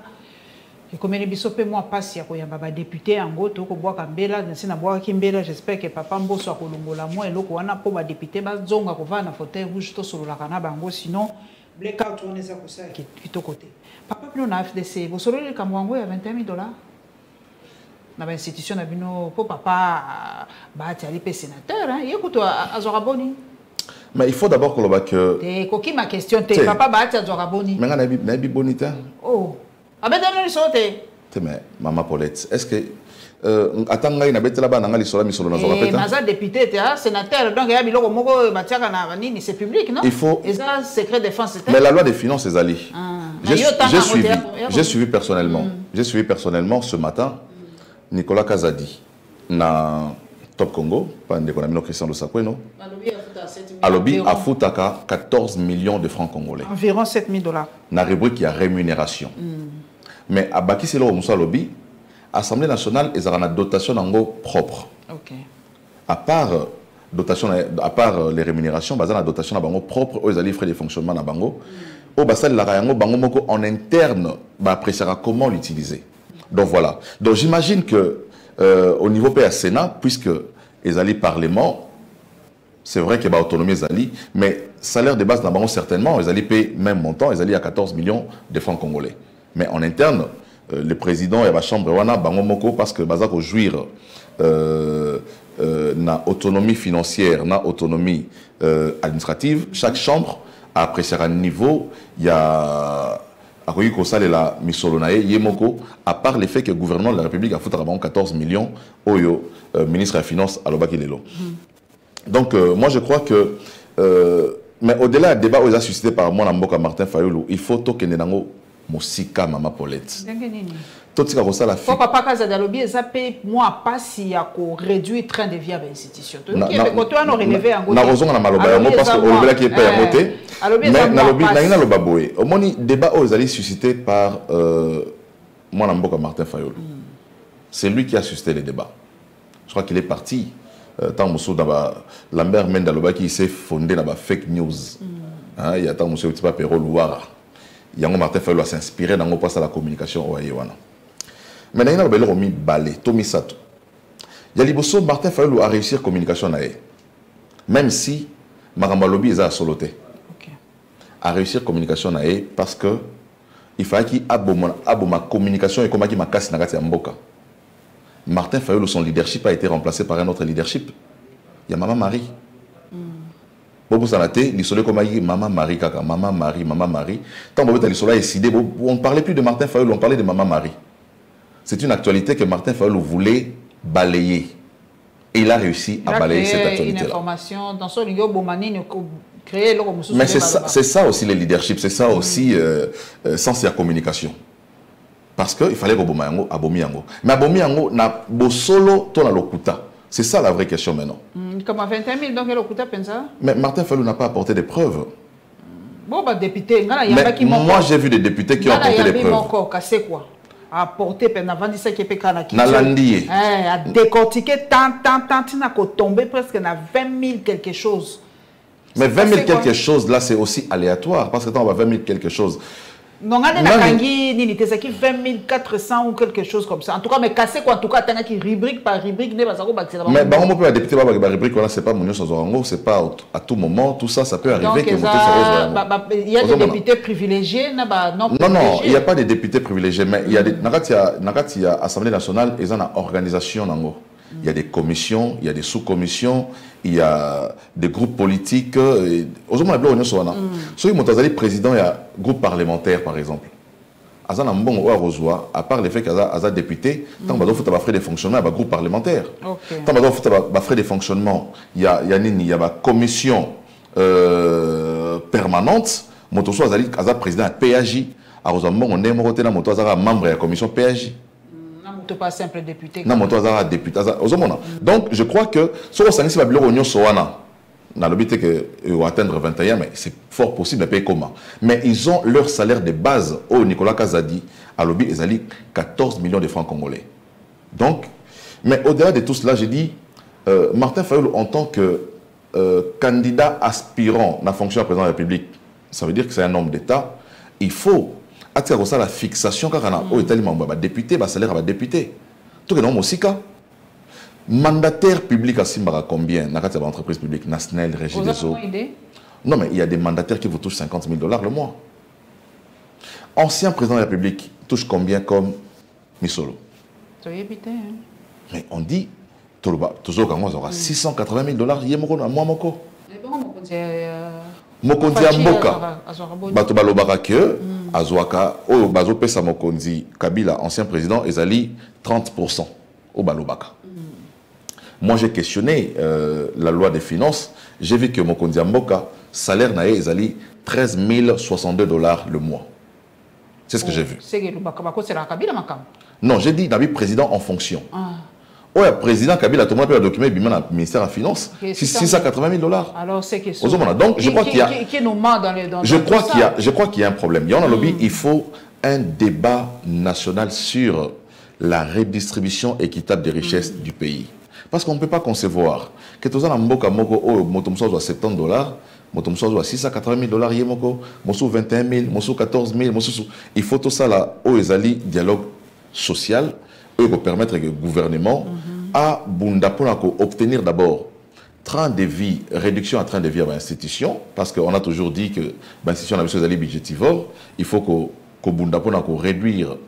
et comme les biso pe moi passi ya ko yamba ba député ango to ko boka mbela na sina boka kimbela j'espère que papa mboso akolongola mo eloko wana po ba député ba zonga ko va na fauteuil rouge to solo la kana bango sinon blackout on est à ça qui est côté papa bino na FDC vous solo le kamwango ya $21 000 na ba institution na bino pour papa ba ti ali pe sénateur hein yekuto azora boni. Mais il faut d'abord que le te koki ma question te papa ba ti azora boni mais na bi bonita oh abedano li sote te mais maman Paulette est-ce que atanga ina betela ba nanga li sola mi solo na zora peta maza député te sénateur donc ya biloko moko batiaka na nini c'est public non il faut et ça secret défense c'était mais la loi des finances est allée j'ai suivi personnellement j'ai suivi personnellement ce matin Nicolas Kazadi na Top Congo pas ndeko na mino Christian Losakweno alobi afutaka 14 millions de francs congolais environ $7 000 na rubrique ya rémunération mais abaki c'est là musa alobi Assemblée nationale ils ont une dotation nango propre OK à part dotation à part les rémunérations basées la dotation na bango propre aux frais de fonctionnement na bango au basal la yango bango moko en interne ba appréciera comment l'utiliser. Donc voilà. Donc j'imagine que au niveau PA Sénat, puisque les alliés parlement, c'est vrai qu'il y a autonomie les alliés, mais salaire de base d'abord certainement, les alliés payent même montant, les alliés à 14 millions de francs congolais. Mais en interne, le président et la chambre wana bango moko parce que bazako jouir na autonomie financière, na autonomie administrative, chaque chambre a apprécié un niveau, il y a la Yemoko, à part le fait que le gouvernement de la République a foutu 14 millions au ministre des Finances à l'Obakilelo. Donc, moi je crois que, mais au-delà du débat où il a suscité par moi, Martin Fayoulou, il faut que nous Mosika, Maman Paulette. Tout ce que la faut papa Kazadalobi, ça paye moi pas si à réduire train de vie à l'institution. Donc, il y a quand on relevé en gros. Na raison na maloba parce que au delà qui est payé à voter. Mais na lobi na ina loba boy. Au moni débat aux alliés suscité par moi Namboka Martin Fayoulou. C'est lui qui a suscité les débats. Je crois qu'il est parti tant monsieur dans Lambert Mendaloba qui s'est fondé dans la fake news. Hein, il y a tant monsieur petit pas Perro Louara. Yango Martin Fayoulou s'est inspiré dans le la communication au Ayewana. Mais il y a un balai, Tomi Sato. Il y a liboso Martin Fayoulou a réussi la communication nae. Même si Marambalobi est à soloté. A réussi la communication nae parce que il fallait qu'il ait ma communication et comme il m'a cassé nagati amboka. Martin Fayoulou son leadership a été remplacé par un autre leadership. Il y a Maman Marie. Bobo Sanate, l'isole comme Maman Marie kaka, Maman Marie. Tant que l'isole a décidé, on ne parlait plus de Martin Fayoulou, on parlait de Maman Marie. C'est une actualité que Martin Fayoulou voulait balayer. Et il a réussi à balayer cette actualité-là. Une information dans ce lieu, Bomani créer le. Mais c'est ça aussi le leadership, c'est ça aussi sens la communication. Parce qu'il fallait que Bomayango abomiyango. Mais abomiyango na bosolo to na lokuta. C'est ça la vraie question maintenant. Comme à 21 000, donc lokuta pensa. Mais Martin Fayoulou n'a pas apporté des preuves. Bon, bah député, moi j'ai vu des députés qui ont apporté des preuves. C'est quoi? À porter pendant 27 qui est Nalandié. À décortiquer tant, n'a tombé presque à 20 000 quelque chose. Mais 20 000 quelque chose, là, c'est aussi aléatoire, parce que quand on va 20 000 quelque chose. Non, on a des 20 400 ou quelque chose comme ça. En tout cas, mais casser quoi, en tout cas, tu as qui rubrique par rubrique. Mais on peut député par rubrique, c'est pas mon c'est pas à tout moment, tout ça, ça peut arriver. Il y a des députés privilégiés, non, il n'y a pas de députés privilégiés, mais il y a des. Il y a Assemblée nationale, ils ont une organisation. Il y a des commissions, il y a des sous-commissions, il y a des groupes politiques. Aujourd'hui, le président, il y a un groupe parlementaire, par exemple. À part le fait qu'il y a un député, tant que vous avez frais de fonctionnement, il y a un groupe parlementaire. Tant que vous avez frais de fonctionnement, il y a une commission permanente. Motoso a président de PAJ. On est membre de la commission PAJ. Pas simple député. Non, député. Donc, je crois que ce que vous avez On a l'objet que atteindre 21, mais c'est fort possible de payer comment. Mais ils ont leur salaire de base au Nicolas Kazadi à l'objet ils allaient 14 millions de francs congolais. Donc, mais au-delà de tout cela, j'ai dit Martin Fayulu en tant que candidat aspirant à la fonction de président de la République, ça veut dire que c'est un homme d'État. Il faut attirer ça la fixation car on a au État député, salaire va député. Tout que non aussi cas. Mandataire public à Simbara combien dans la entreprise publique nationale, régie des eaux. Non mais il y a des mandataires qui vous touchent 50 000 $ le mois. Ancien président de la République touche combien comme Misolo? Mais on dit toujours quand on aura 680 000 $. Il y a moi moko. Mokonzi Amboka. Bato balobaka que Azwaka o bazo pesa Mokonzi Kabila ancien président ezali 30% au balobaka. Moi j'ai questionné la loi des finances, j'ai vu que Mokonzi Amboka salaire nae ezali 13 062 $ le mois. C'est ce que j'ai vu. Non, j'ai dit Nabi président en fonction. Oui, président Kabila, tout le monde a document du ministère de la Finance, 680 000 $. Alors, c'est que donc, je crois qu'il y a. Je crois qu'il y a un problème. Il y a un lobby, il faut un débat national sur la redistribution équitable des richesses du pays. Parce qu'on ne peut pas concevoir que tout ça, Mboka Moko, Motomso doit 70 $, Motomso doit 680 000 $, Yemoko, Mosso 21 000, Mosso 14 000, il faut tout ça là, au Ezali, dialogue social. Pour permettre que le gouvernement a obtenir d'abord train de vie, réduction en train de vie à l'institution, parce qu'on a toujours dit que l'institution a besoin d'aller budgétivore, il faut que réduire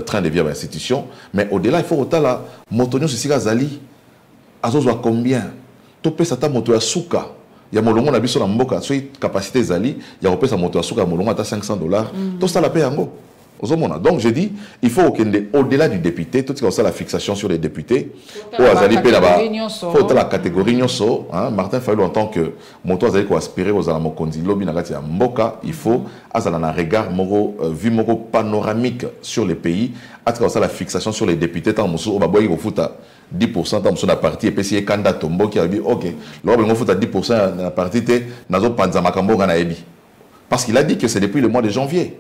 train de vie à l'institution, mais au-delà, il faut autant la motonio c'est zali, azozo combien, topé sata moto ya suka, il y a molongo na biso na mboka, soit capacité zali, il y a repé sa moto ya suka molongo à 500 $, tout ça la paye yango. Donc je dis, il faut au-delà du député, tout ce qui est la fixation sur les députés, il faut la catégorie Nyoso, Martin Fayulu en tant que moto azali ko aspirer aux alamokondi lobby na ya mboka, il faut azala na regard moro vue moro panoramique sur les pays, à travers la fixation sur les députés tant moso obaboyi ko futa 10% dans son parti et puis si candidat tombo qui a dit OK, là on futa 10% dans la partie té nazo panza makambo na ebi. Parce qu'il a dit que c'est depuis le mois de janvier.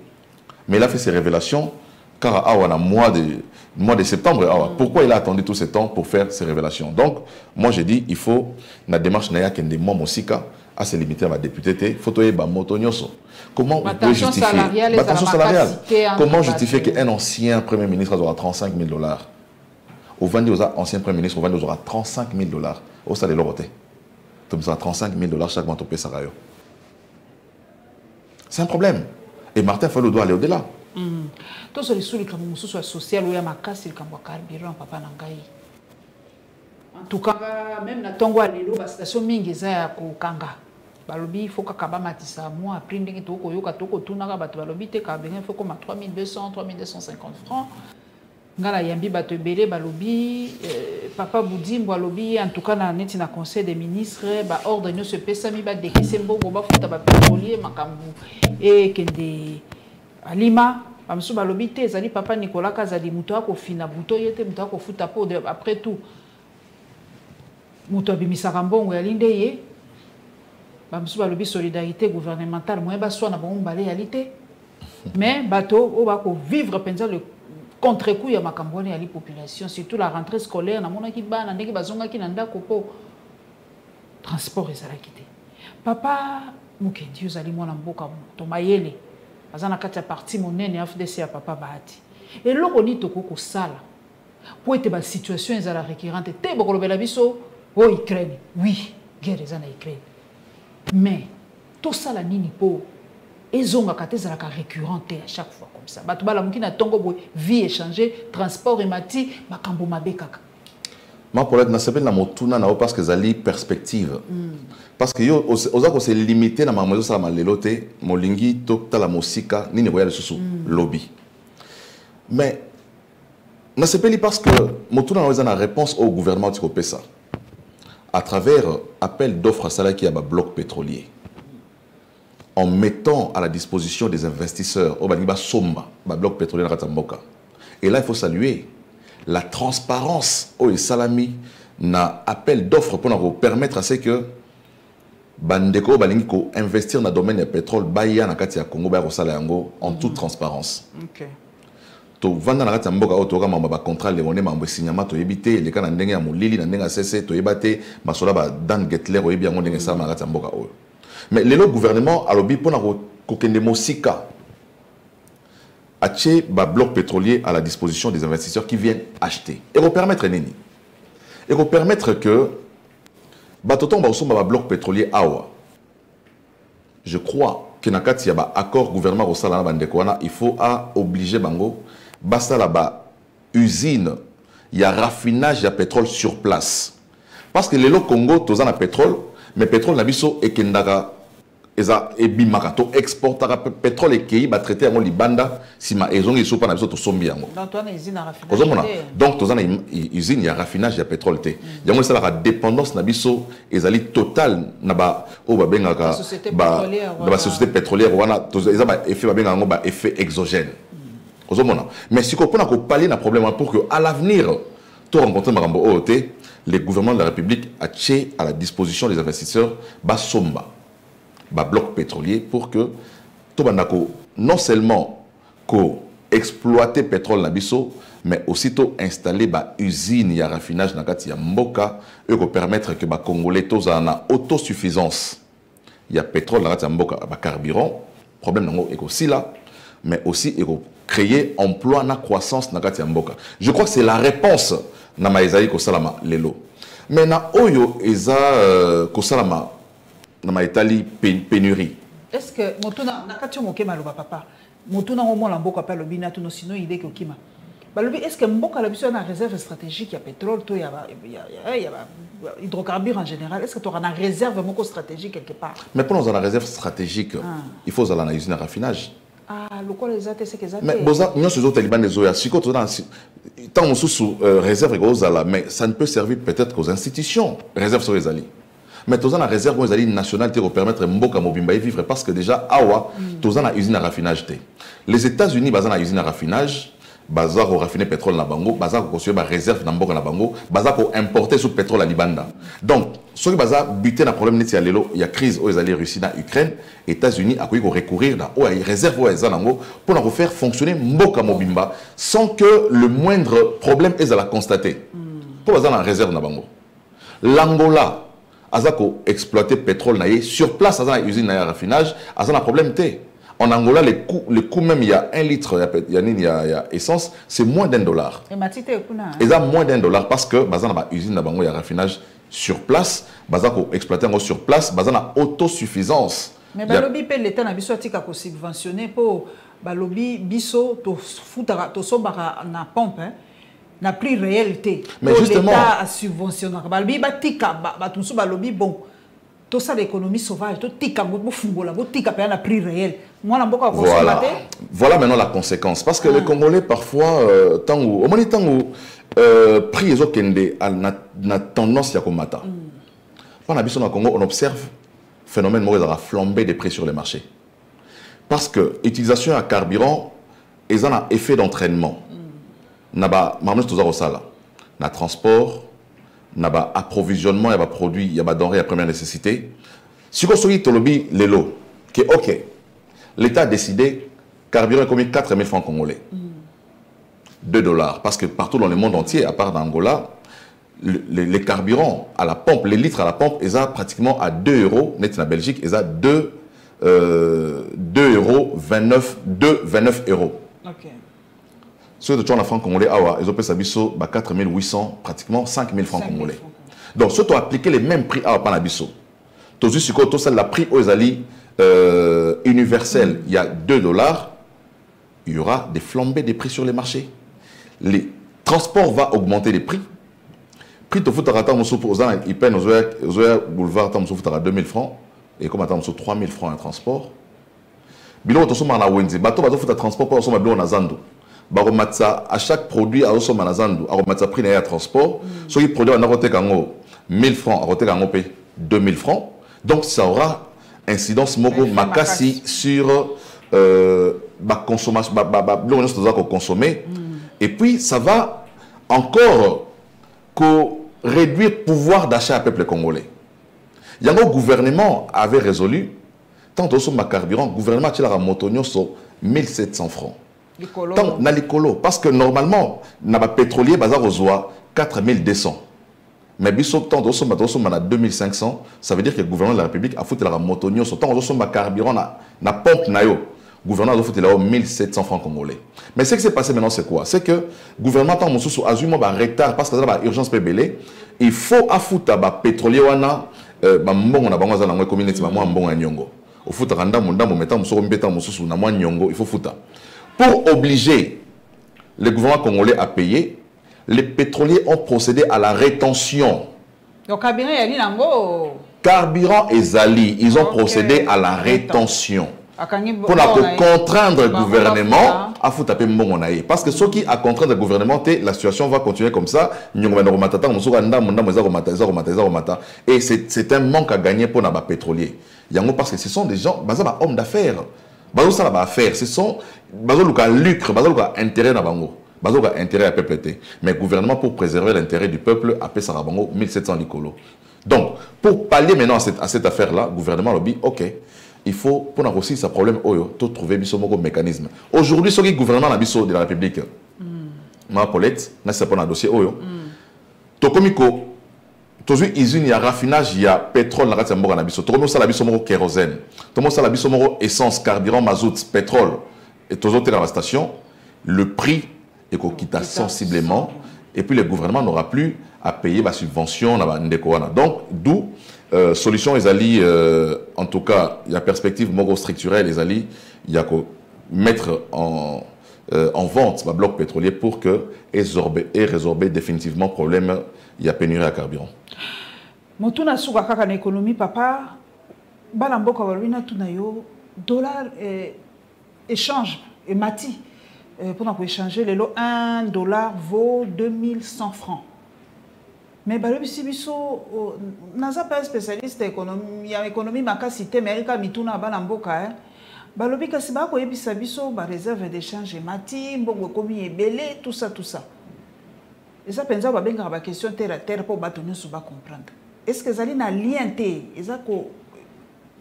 Mais il a fait ses révélations car à mois de septembre. Pourquoi il a attendu tout ce temps pour faire ses révélations? Donc, moi j'ai dit, il faut, la démarche n'a qu'un des mots à se limiter à ma députée. Il faut comment vous pouvez justifier attention salariale. Comment justifier qu'un ancien Premier ministre aura 35 000 $? Au vendu aux anciens Premier ministres, au vendu aura 35 000 $. Au salaire de l'oroté. Tu me 35 000 $ chaque mois tu payes ça. C'est un problème. Et Martin Fayulu doit aller au-delà. Tout ce qui est social, il y a ma casse, il y a carburant, papa Nangaï. En tout cas, même na tongo à l'élo, la station Mingeza ya Kanga. Balobi, il faut que Kabamatissa, moi, après, il faut que Yoko Tunaka, Balobi, il faut comme 3200, 3250 francs. Ngala yambi bato belé balobi papa Boudim balobi en tout cas na neti na conseil des ministres ba ordre no se pesa mi ba dekise mbongo ba futa ba pétrolier makambu et kende alima bamsu balobi te ezali papa Nicolas Kazadi muto ako fina buto yete muto ako futa po après tout muto abimisaka mbongo ya linde ye bamsu balobi solidarité gouvernementale moyen ba so na bon balé yalité mais bato o ba ko vivre penza le contre-coup ya makambone ya la population, surtout la rentrée scolaire, na mona ki bana ndeki bazonga ki nanda kopo transport ezala kité. Papa Mukendi ozali mwana mboka to mayele. Azana kati ya parti monene FDC ya papa Bahati. Et loko ni toko ko sala. Pour être ba situation ezala récurrente te bokolobela biso o Ukraine. Oui, guerre ezana Ukraine. Mais tout ça la nini po ezonga katezala ka récurrente à chaque fois comme ça. Bato bala mukina tongo boy vie échanger, transport et mati makambo mabekaka. Ma collègue na sepel na motuna na parce que zali perspective. Parce que yo oza ko se limiter na mamozo sa malelote molingi to tala musika nini royal susu lobby. Mais na sepeli parce que motuna na oza na réponse au gouvernement tiko pesa à travers appel d'offres salaki à ba bloc pétrolier. En mettant à la disposition des investisseurs au Baniba Somba, le bloc pétrolier Ratamboka. Et là, il faut saluer la transparence au Salami n'a appel d'offres pour nous permettre à ce que bandeko balingi ko investir dans le domaine du pétrole baya na kati ya Congo ba rosala yango en toute transparence. OK. To vanda na kati ya mboka o to ka mamba ba contrat leone mambo signama to yebite le kana ndenge ya molili na ndenge cesse to yebate masola ba Dan Getler o yebi yango ndenge sa na kati ya mboka o. Mais le gouvernement alobi pona ko kende mosika acheter ba bloc pétrolier à la disposition des investisseurs qui viennent acheter et permettre nini et permettre que batoton ba osomba ba bloc pétrolier awa. Je crois que na kati ya ba accord gouvernement osala na bandeko wana il faut obliger bango basta la ba usine il y a raffinage de pétrole sur place parce que le Congo tozana pétrole mais pétrole na biso ekendaka eza ebimaka to exportaka pétrole ekei ba traiter yango libanda sima ezongi iso pa na biso to sombi yango donc toi na usine à raffinage donc tozana usine il y a raffinage de pétrole te yango esa la dépendance na biso ezali total na ba o ba bengaka ba société pétrolière wana eza ba effet ba bengaka ngo ba effet exogène ozomona mais si ko pona ko pallier na problème pour que à l'avenir to rencontrer makambo OT les gouvernements de la République a tché à la disposition des investisseurs ba somba ba bloc pétrolier pour que to bandako non seulement ko exploiter pétrole na biso mais aussitôt installer ba usine ya raffinage na kati ya mboka et ko permettre que ba congolais toza na autosuffisance ya pétrole na kati ya mboka ba carburant problème nango eko sila mais aussi eko créer emploi na croissance na kati ya mboka. Je crois que c'est la réponse na maizali ko salama lelo. Mais na oyo eza ko salama na maitali pénurie. Est-ce que motuna na kati moke maloba papa motuna ngo mona mboka pa lobina tuno sino idée ko kima. Balobi est-ce que mboka la biso na réserve stratégique ya pétrole to ya hydrocarbures en général est-ce que tu auras une réserve moko stratégique quelque part? Mais pour nous dans la réserve stratégique il faut aller dans la usine à raffinage. Ah, le quoi les athées, c'est que mais boza nous ces autres talibans des oya si quand on a tant sous réserve aux ala mais ça ne peut servir peut-être qu'aux institutions réserve sur les alliés mais tous la réserve aux alliés nationales pour permettre mboka mobimba vivre parce que déjà awa tous la usine à raffinage les États-Unis basent la usine à raffinage bazar au raffiner pétrole na bango bazar construire ba réserve na mboka na bango bazar pour importer ce pétrole à Libanda donc ce qui bazar buter na problème net ya lelo il y a crise aux alliés Russie na Ukraine États-Unis a recourir na o réserve aux zanango pour nous faire fonctionner mboka mobimba sans que le moindre problème est à la constater pour bazar na réserve na bango l'Angola azako exploiter pétrole na sur place azana usine na raffinage azana problème té. En Angola, le coût même, il y a 1 litre, il y a essence, c'est moins d'$1. Et ça, moins d'$1 parce que, dans la usine, il y a raffinage sur place, exploiter sur place, il y a autosuffisance. Mais l'État n'a pas subventionné pour balobi biso to futara to sobara na pompe na prix réalité. Mais justement, l'État a subventionné. Balobi batika batunsu balobi bon. Tout ça l'économie sauvage, tout tika mo fungola, mo tika pa na prix réel. Moi na mboka voilà maintenant la conséquence parce que les Congolais parfois tant au moment temps où prix ezo kende na tendance ya komata. Pendant biso na Congo on observe phénomène mo la flambée des prix sur les marchés. Parce que utilisation à carburant ils ont un effet d'entraînement. Na ba mamnos toza rosala. Na transport na ba approvisionnement ya ba produits ya ba denrées à première nécessité si ko soki tolobi lelo que OK l'État a décidé carburant comme 4000 francs congolais $2 parce que partout dans le monde entier à part d'Angola les carburants à la pompe les litres à la pompe ils ont pratiquement à 2 € net na Belgique ils ont 2,29 €. OK. Ceux de francs congolais, ils ont payé 4 800, pratiquement 5 000 francs congolais. Donc, ceux qui ont appliqué les mêmes prix à Panabiso, tout ça, le prix aux alliés universel, il y a $2, il y aura des flambées des prix sur les marchés. Les transports vont augmenter les prix. Prix de foot à ils payent aux boulevard 2000 francs, et comme attends 3 000 francs un transport. Bilo, tout ça, on a Wendy, bateau, foot à transport, on a Zando. À chaque produit, à prix de transport, ce qui produit 1000 francs, 2000 francs. Donc ça aura incidence makasi sur la consommation, consommer. Et puis ça va encore réduire le pouvoir d'achat du peuple congolais. Il y a un gouvernement avait résolu, tant que ma carburant, le gouvernement a la motonio sur 1700 francs. Tant na l'écolo, parce que normalement, na ba pétrolier bazar reçoit 4200. Mais biso tant que 2500, ça veut dire que le gouvernement de la République a foutu la motonio sur tant que ma carburant na pompe na yo. Le gouvernement a foutu là 1700 francs congolais. Mais ce qui s'est passé maintenant, c'est quoi? C'est que le gouvernement a un retard parce que y a une urgence PBL. Il faut affouter le pétrolier wana mbongo na bango za na communauté ba mwa mbongo nyongo. Au foot randa munda mo mettant muso mbeta mususu na mwa nyongo, il faut fouta. Pour obliger le gouvernement congolais à payer, les pétroliers ont procédé à la rétention. Donc carburant yali nango. Carburant et Zali, ils ont procédé à la rétention. Pour contraindre le gouvernement à foutre mbongo na ye. Parce que ceux qui a contraindre le gouvernement, la situation va continuer comme ça. Et c'est un manque à gagner pour les pétroliers. Parce que ce sont des gens, des hommes d'affaires. Ce sont des lucre, des intérêt intérêt à PPT. Mais le gouvernement, pour préserver l'intérêt du peuple, a payé 1700 licolos. Donc, pour pallier maintenant à cette affaire-là, le gouvernement a dit, ok, il faut, pour nous aussi, ce problème, tout trouver un mécanisme. Aujourd'hui, ce qui est le gouvernement de la République, ma Paulette, c'est pour un dossier. Tokomiko, toujours usine, il y a raffinage, il y a pétrole, il y a kérosène, il y a essence, carburant, mazout, pétrole, et tous autres dans la station, le prix est quitte sensiblement, et puis le gouvernement n'aura plus à payer la subvention. Donc, d'où solution les alliés, en tout cas, il y a perspective structurelle, les alliés, il y a qu'à mettre en vente le bloc pétrolier pour que résorber définitivement le problème, il y a pénurie à carburant. Motuna suka kaka na économie papa balamboka walwina tunayo dollar échange et mati pour échanger les lots 1 dollar vaut 2100 francs. Mais balobi sibiso naza pas spécialiste économie ya économie makasité Amerika mituna balamboka balobi kasi ba ko yebisa biso ba réserve d'échange et mati mbongo komi ebele tout ça. Et ça pensa ba benga ba question terre à terre pour batonu sou ba comprendre. Est-ce que ça a un lien ko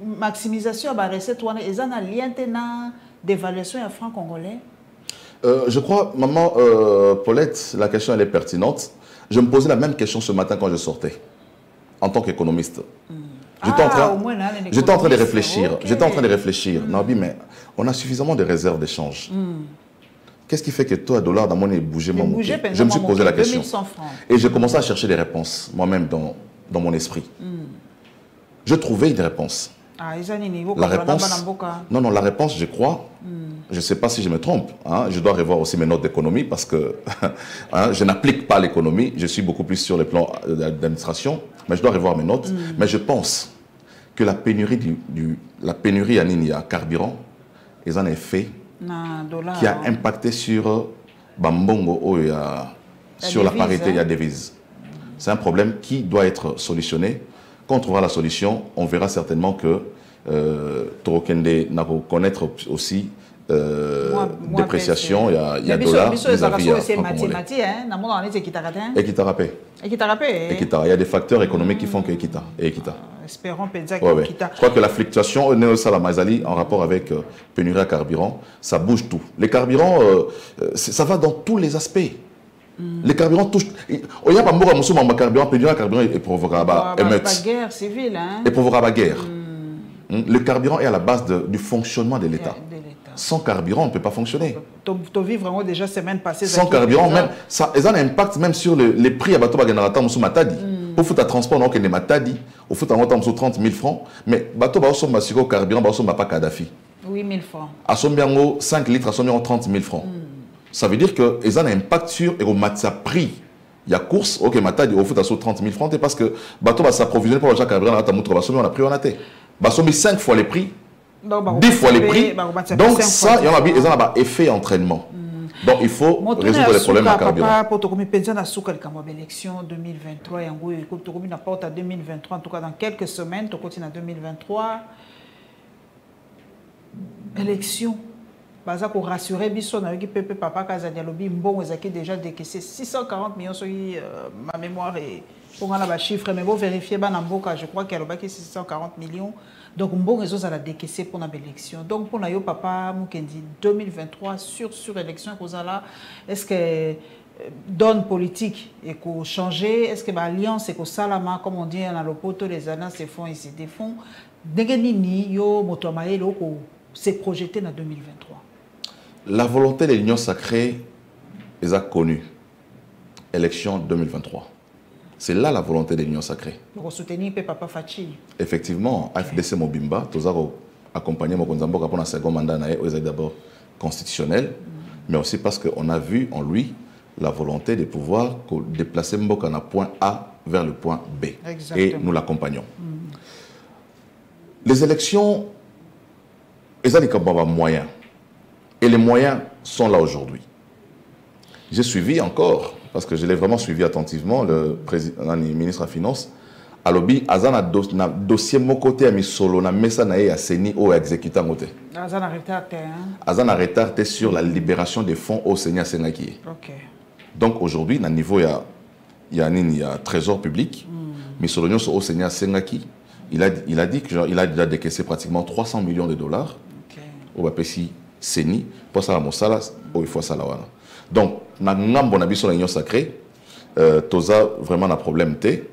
maximisation de recette wana eza na lien na dévaluation ya franc congolais? Je crois, maman Paulette, la question elle est pertinente. Je me posais la même question ce matin quand je sortais, en tant qu'économiste. J'étais en train de réfléchir. Okay. J'étais en train de réfléchir. Nabi, mais on a suffisamment de réserves d'échange. Qu'est-ce qui fait que toi, dollar dans mon est bougé, je me suis posé la question. Et j'ai commencé à chercher des réponses, moi-même, dans mon esprit. Je trouvais une réponse. La réponse, non, la réponse, je crois, je ne sais pas si je me trompe, hein, je dois revoir aussi mes notes d'économie parce que hein, je n'applique pas l'économie, je suis beaucoup plus sur le plan d'administration, mais je dois revoir mes notes. Mais je pense que la pénurie la pénurie à Nini, à carburant, est un effet qui a impacté sur Bambongo, sur la parité et la devise. C'est un problème qui doit être solutionné. Quand on trouvera la solution, on verra certainement que Torokende n'a pas connaître aussi dépréciation, il y a dollar, vis-à-vis il y a des facteurs économiques qui font que Ekita. Espérons que je crois que la fluctuation au Néo-Salamazali en rapport avec pénurie à carburant, ça bouge tout. Les carburants, ça va dans tous les aspects. Les carburants touchent. Il n'y a pas de carburant, pénurie à carburant et provoquera émeutes. Guerre civile. Et provoquera la guerre. Le carburant est à la base du fonctionnement de l'État. Sans carburant, on ne peut pas fonctionner. Tu vis vraiment déjà semaine passée. Sans carburant, même, ça a un impact même sur les prix à bateau Baganarata Moussou Matadi. Pour foutre à transport, donc il y a Matadi. Au foot à 30 000 francs. Mais bateau Baosso Massiko carburant, Baosso Mapa Kadhafi. 8 000 francs. À Sombiango, 5 litres, à Sombiango, 30 000 francs. Ça veut dire que ça a un impact sur le prix. Il y a course, ok, Matadi, au foot à 30 000 francs, parce que bateau va s'approvisionner pour le carburant, on a pris en athée. Basombi 5 fois les prix, 10 fois les prix. Donc ça, il y a un effet entraînement. Donc il faut résoudre les problèmes à carburant. Pour l'élection 2023, en 2023, en tout cas dans quelques semaines, tu continues en 2023. Élection. Pour rassurer Bisson avec Papa Kazadialobi, bon, ils ont déjà décaissé 640 millions sur ma mémoire On a les chiffres, mais vous vérifiez, je crois qu'il y a 640 millions. Donc, bon, ils ont décaissé pour l'élection. Donc, pour nous, papa, Mukendi, 2023, sur élection, est-ce que donne politique et qu'on changer, est-ce que l'alliance et que salama, comme on dit dans le poteau, les alliances se font et se défont, Degenini, yo, Motomae, s'est projeté en 2023. La volonté de l'Union sacrée est connue. Élection 2023. C'est là la volonté de l'Union sacrée. Pour soutenir Papa Fachi. Effectivement, AFDC Mobimba, tous accompagné Mokonzambo pour un second mandat, d'abord constitutionnel, mais aussi parce qu'on a vu en lui la volonté de pouvoir déplacer Mboka d'un point A vers le point B. Exactement. Et nous l'accompagnons. Les élections, elles ont des moyens. Et les moyens sont là aujourd'hui. J'ai suivi encore, parce que je l'ai vraiment suivi attentivement, le ministre des Finances, à l'objet, Azana dossier mon côté à Misolo, na messa na ya Seni au exécutant côté. Azana retard Azana retard sur la libération des fonds au Seigneur Senaki. OK. Donc aujourd'hui, à niveau il y a trésor public, Misolo au Seigneur Senaki, il a dit qu'il a déjà décaissé pratiquement 300 millions de dollars. OK. Au Bapesi Seni pour ça la Mossala au il faut ça la wana. Donc na ngambo na biso la union sacrée, toza vraiment un problème té.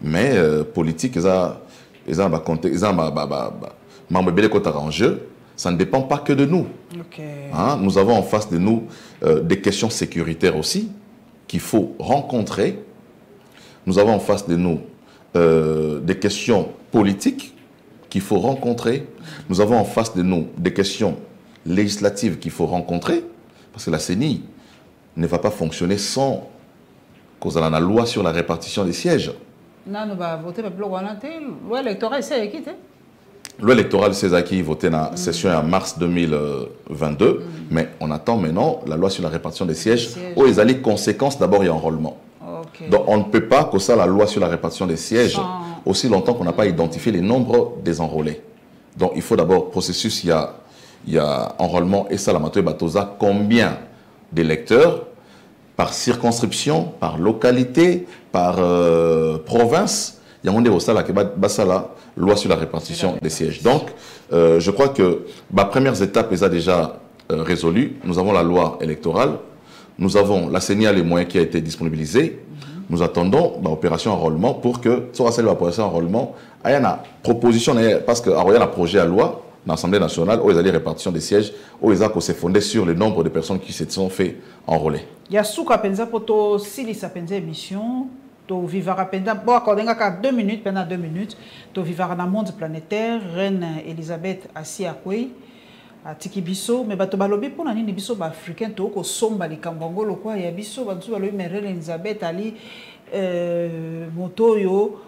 Mais politique, ça ne dépend pas que de nous. Okay. Hein? Nous avons en face de nous des questions sécuritaires aussi qu'il faut rencontrer. Nous avons en face de nous des questions politiques qu'il faut rencontrer. Nous avons en face de nous des questions législatives qu'il faut rencontrer. Parce que la CENI ne va pas fonctionner sans cause de la loi sur la répartition des sièges. Non, nous allons voter pour le loi électorale, c'est qui? Loi électorale, c'est qui voté dans la session en mars 2022, mais on attend maintenant la loi sur la répartition des sièges, où il y a les conséquences d'abord et enrôlement. Okay. Donc on ne peut pas que ça, la loi sur la répartition des sièges, aussi longtemps qu'on n'a pas identifié les nombres des enrôlés. Donc il faut d'abord, processus, il y a enrôlement et ça, la Matoe Batoza, combien d'électeurs par circonscription, par localité, par province, il y a la loi sur la répartition des sièges. Donc, je crois que la première étape est déjà résolue. Nous avons la loi électorale, nous avons la CENI, les moyens qui a été disponibilisés. Nous attendons l'opération enrôlement pour que, sur l'opération enrôlement, il y a une proposition, parce qu'il y a un projet à loi, dans l'Assemblée nationale, où il y a les répartitions des sièges, où il y a s'est fondé sur le nombre de personnes qui se sont fait enrôler. Il y a souka penza pour to si ça penza émission, to vivara penza bon accordenga ka 2 minutes pendant 2 minutes, to vivara dans monde planétaire, reine Elisabeth assis à Kwei, à Tiki biso, mais bato balobi pour nani biso ba africain to ko somba likambango lokwa ya biso bato balobi mais reine Elisabeth ali motoyo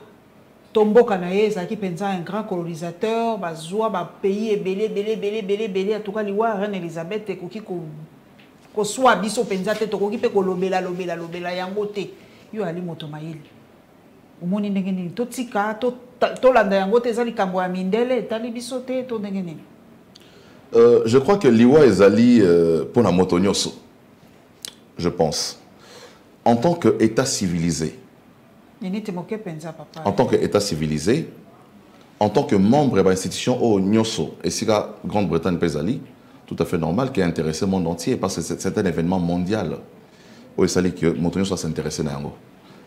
Tomboka na ye zaki penza un grand colonisateur, bazwa ba pays belé en tout cas liwa reine Elisabeth ekoki ko soit biso penza te tokoki pe ko lobela yango te yo ali moto mayili omoni ndenge nini totika to landa yango te zali kambo ya mindele tali biso te to ndenge nini. Je crois que liwa ezali pour la moto nyoso, je pense, en tant qu'État civilisé. En tant qu'État civilisé, en tant que membre de l'institution au Nyoso, et si la Grande-Bretagne Pesali, tout à fait normal qu'il ait intéressé le monde entier, parce que c'est un événement mondial. Où il s'agit que Montonio soit intéressé dans Yango.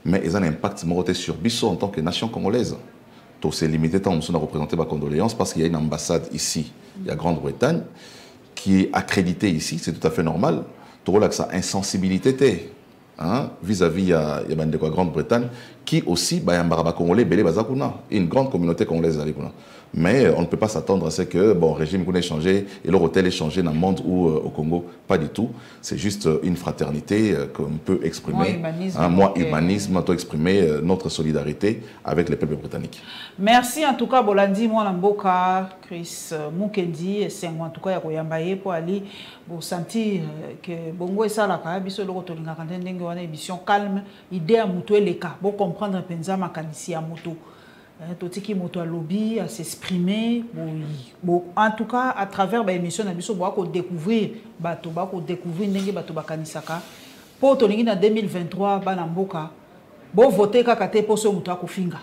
Mais il y a un impact sur Bisso en tant que nation congolaise. Donc c'est limité tant que nous avons représenté ma condoléance parce qu'il y a une ambassade ici, il y a Grande-Bretagne, qui est accréditée ici, c'est tout à fait normal. Tout le ça insensibilité. Vis-à-vis de la Grande-Bretagne, qui aussi, une grande communauté congolaise. Mais on ne peut pas s'attendre à ce que le régime ait changé et leur hôtel ait changé dans le monde ou au Congo. Pas du tout. C'est juste une fraternité qu'on peut exprimer. Moi, humanisme, peut exprimer notre solidarité avec les peuples britanniques. Merci en tout cas, Bolandi, moi, Namboka, Chris Mukendi, et c'est en tout cas, Yakoyambaye pour aller pour sentir que Bongo et Salaka, Biso, le retour de émission calme, idée à Moutou et les cas, pour comprendre Penza Makanisi à Moutou. Totiki moto à lobby, à s'exprimer. Bon, en tout cas, à travers l'émission, on va découvrir Ndenge Bato Bakanisaka. Pour Toningi en 2023, Banamboka, Bon voter kaka te pour so muto akofinga.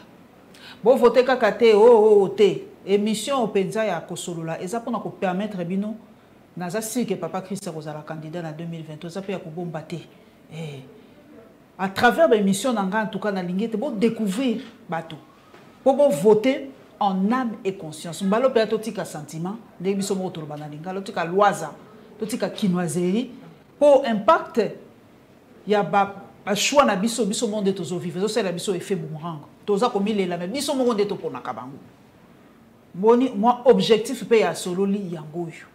Bon voter kaka te oh te. Émission openza ya kosolola eza pona ko permettre bino naza si que papa Christ kozala candidat en 2020 oza pe ya kobomba te. À travers l'émission en tout cas na lingete bon découvrir bateau. Pour voter en âme et conscience. Mbalo pe totika sentiment, de biso mo to bana linga, totika loisa, totika kinoiserie pour impact ya ba choix na biso monde tozo vivre. Ça la biso effet boomerang. Toza komi lela mais biso monde to pona kabango. Moni moi objectif pe ya solo li yango yo.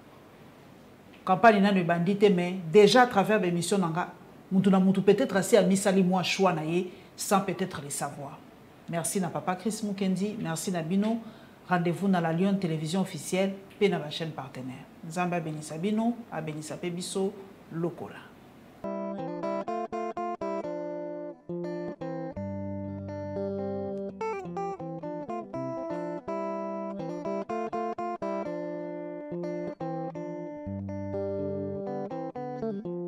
Campagne na ne bandite mais déjà à travers l'émission nanga mutu na mutu peut-être assez à misali moi choix na ye sans peut-être le savoir. Merci na papa Chris Mukendi, merci na bino. Rendez-vous dans la Lyon télévision officielle et dans la chaîne partenaire. Nzamba benisa bino, a benisa pe biso lokola. Thank you.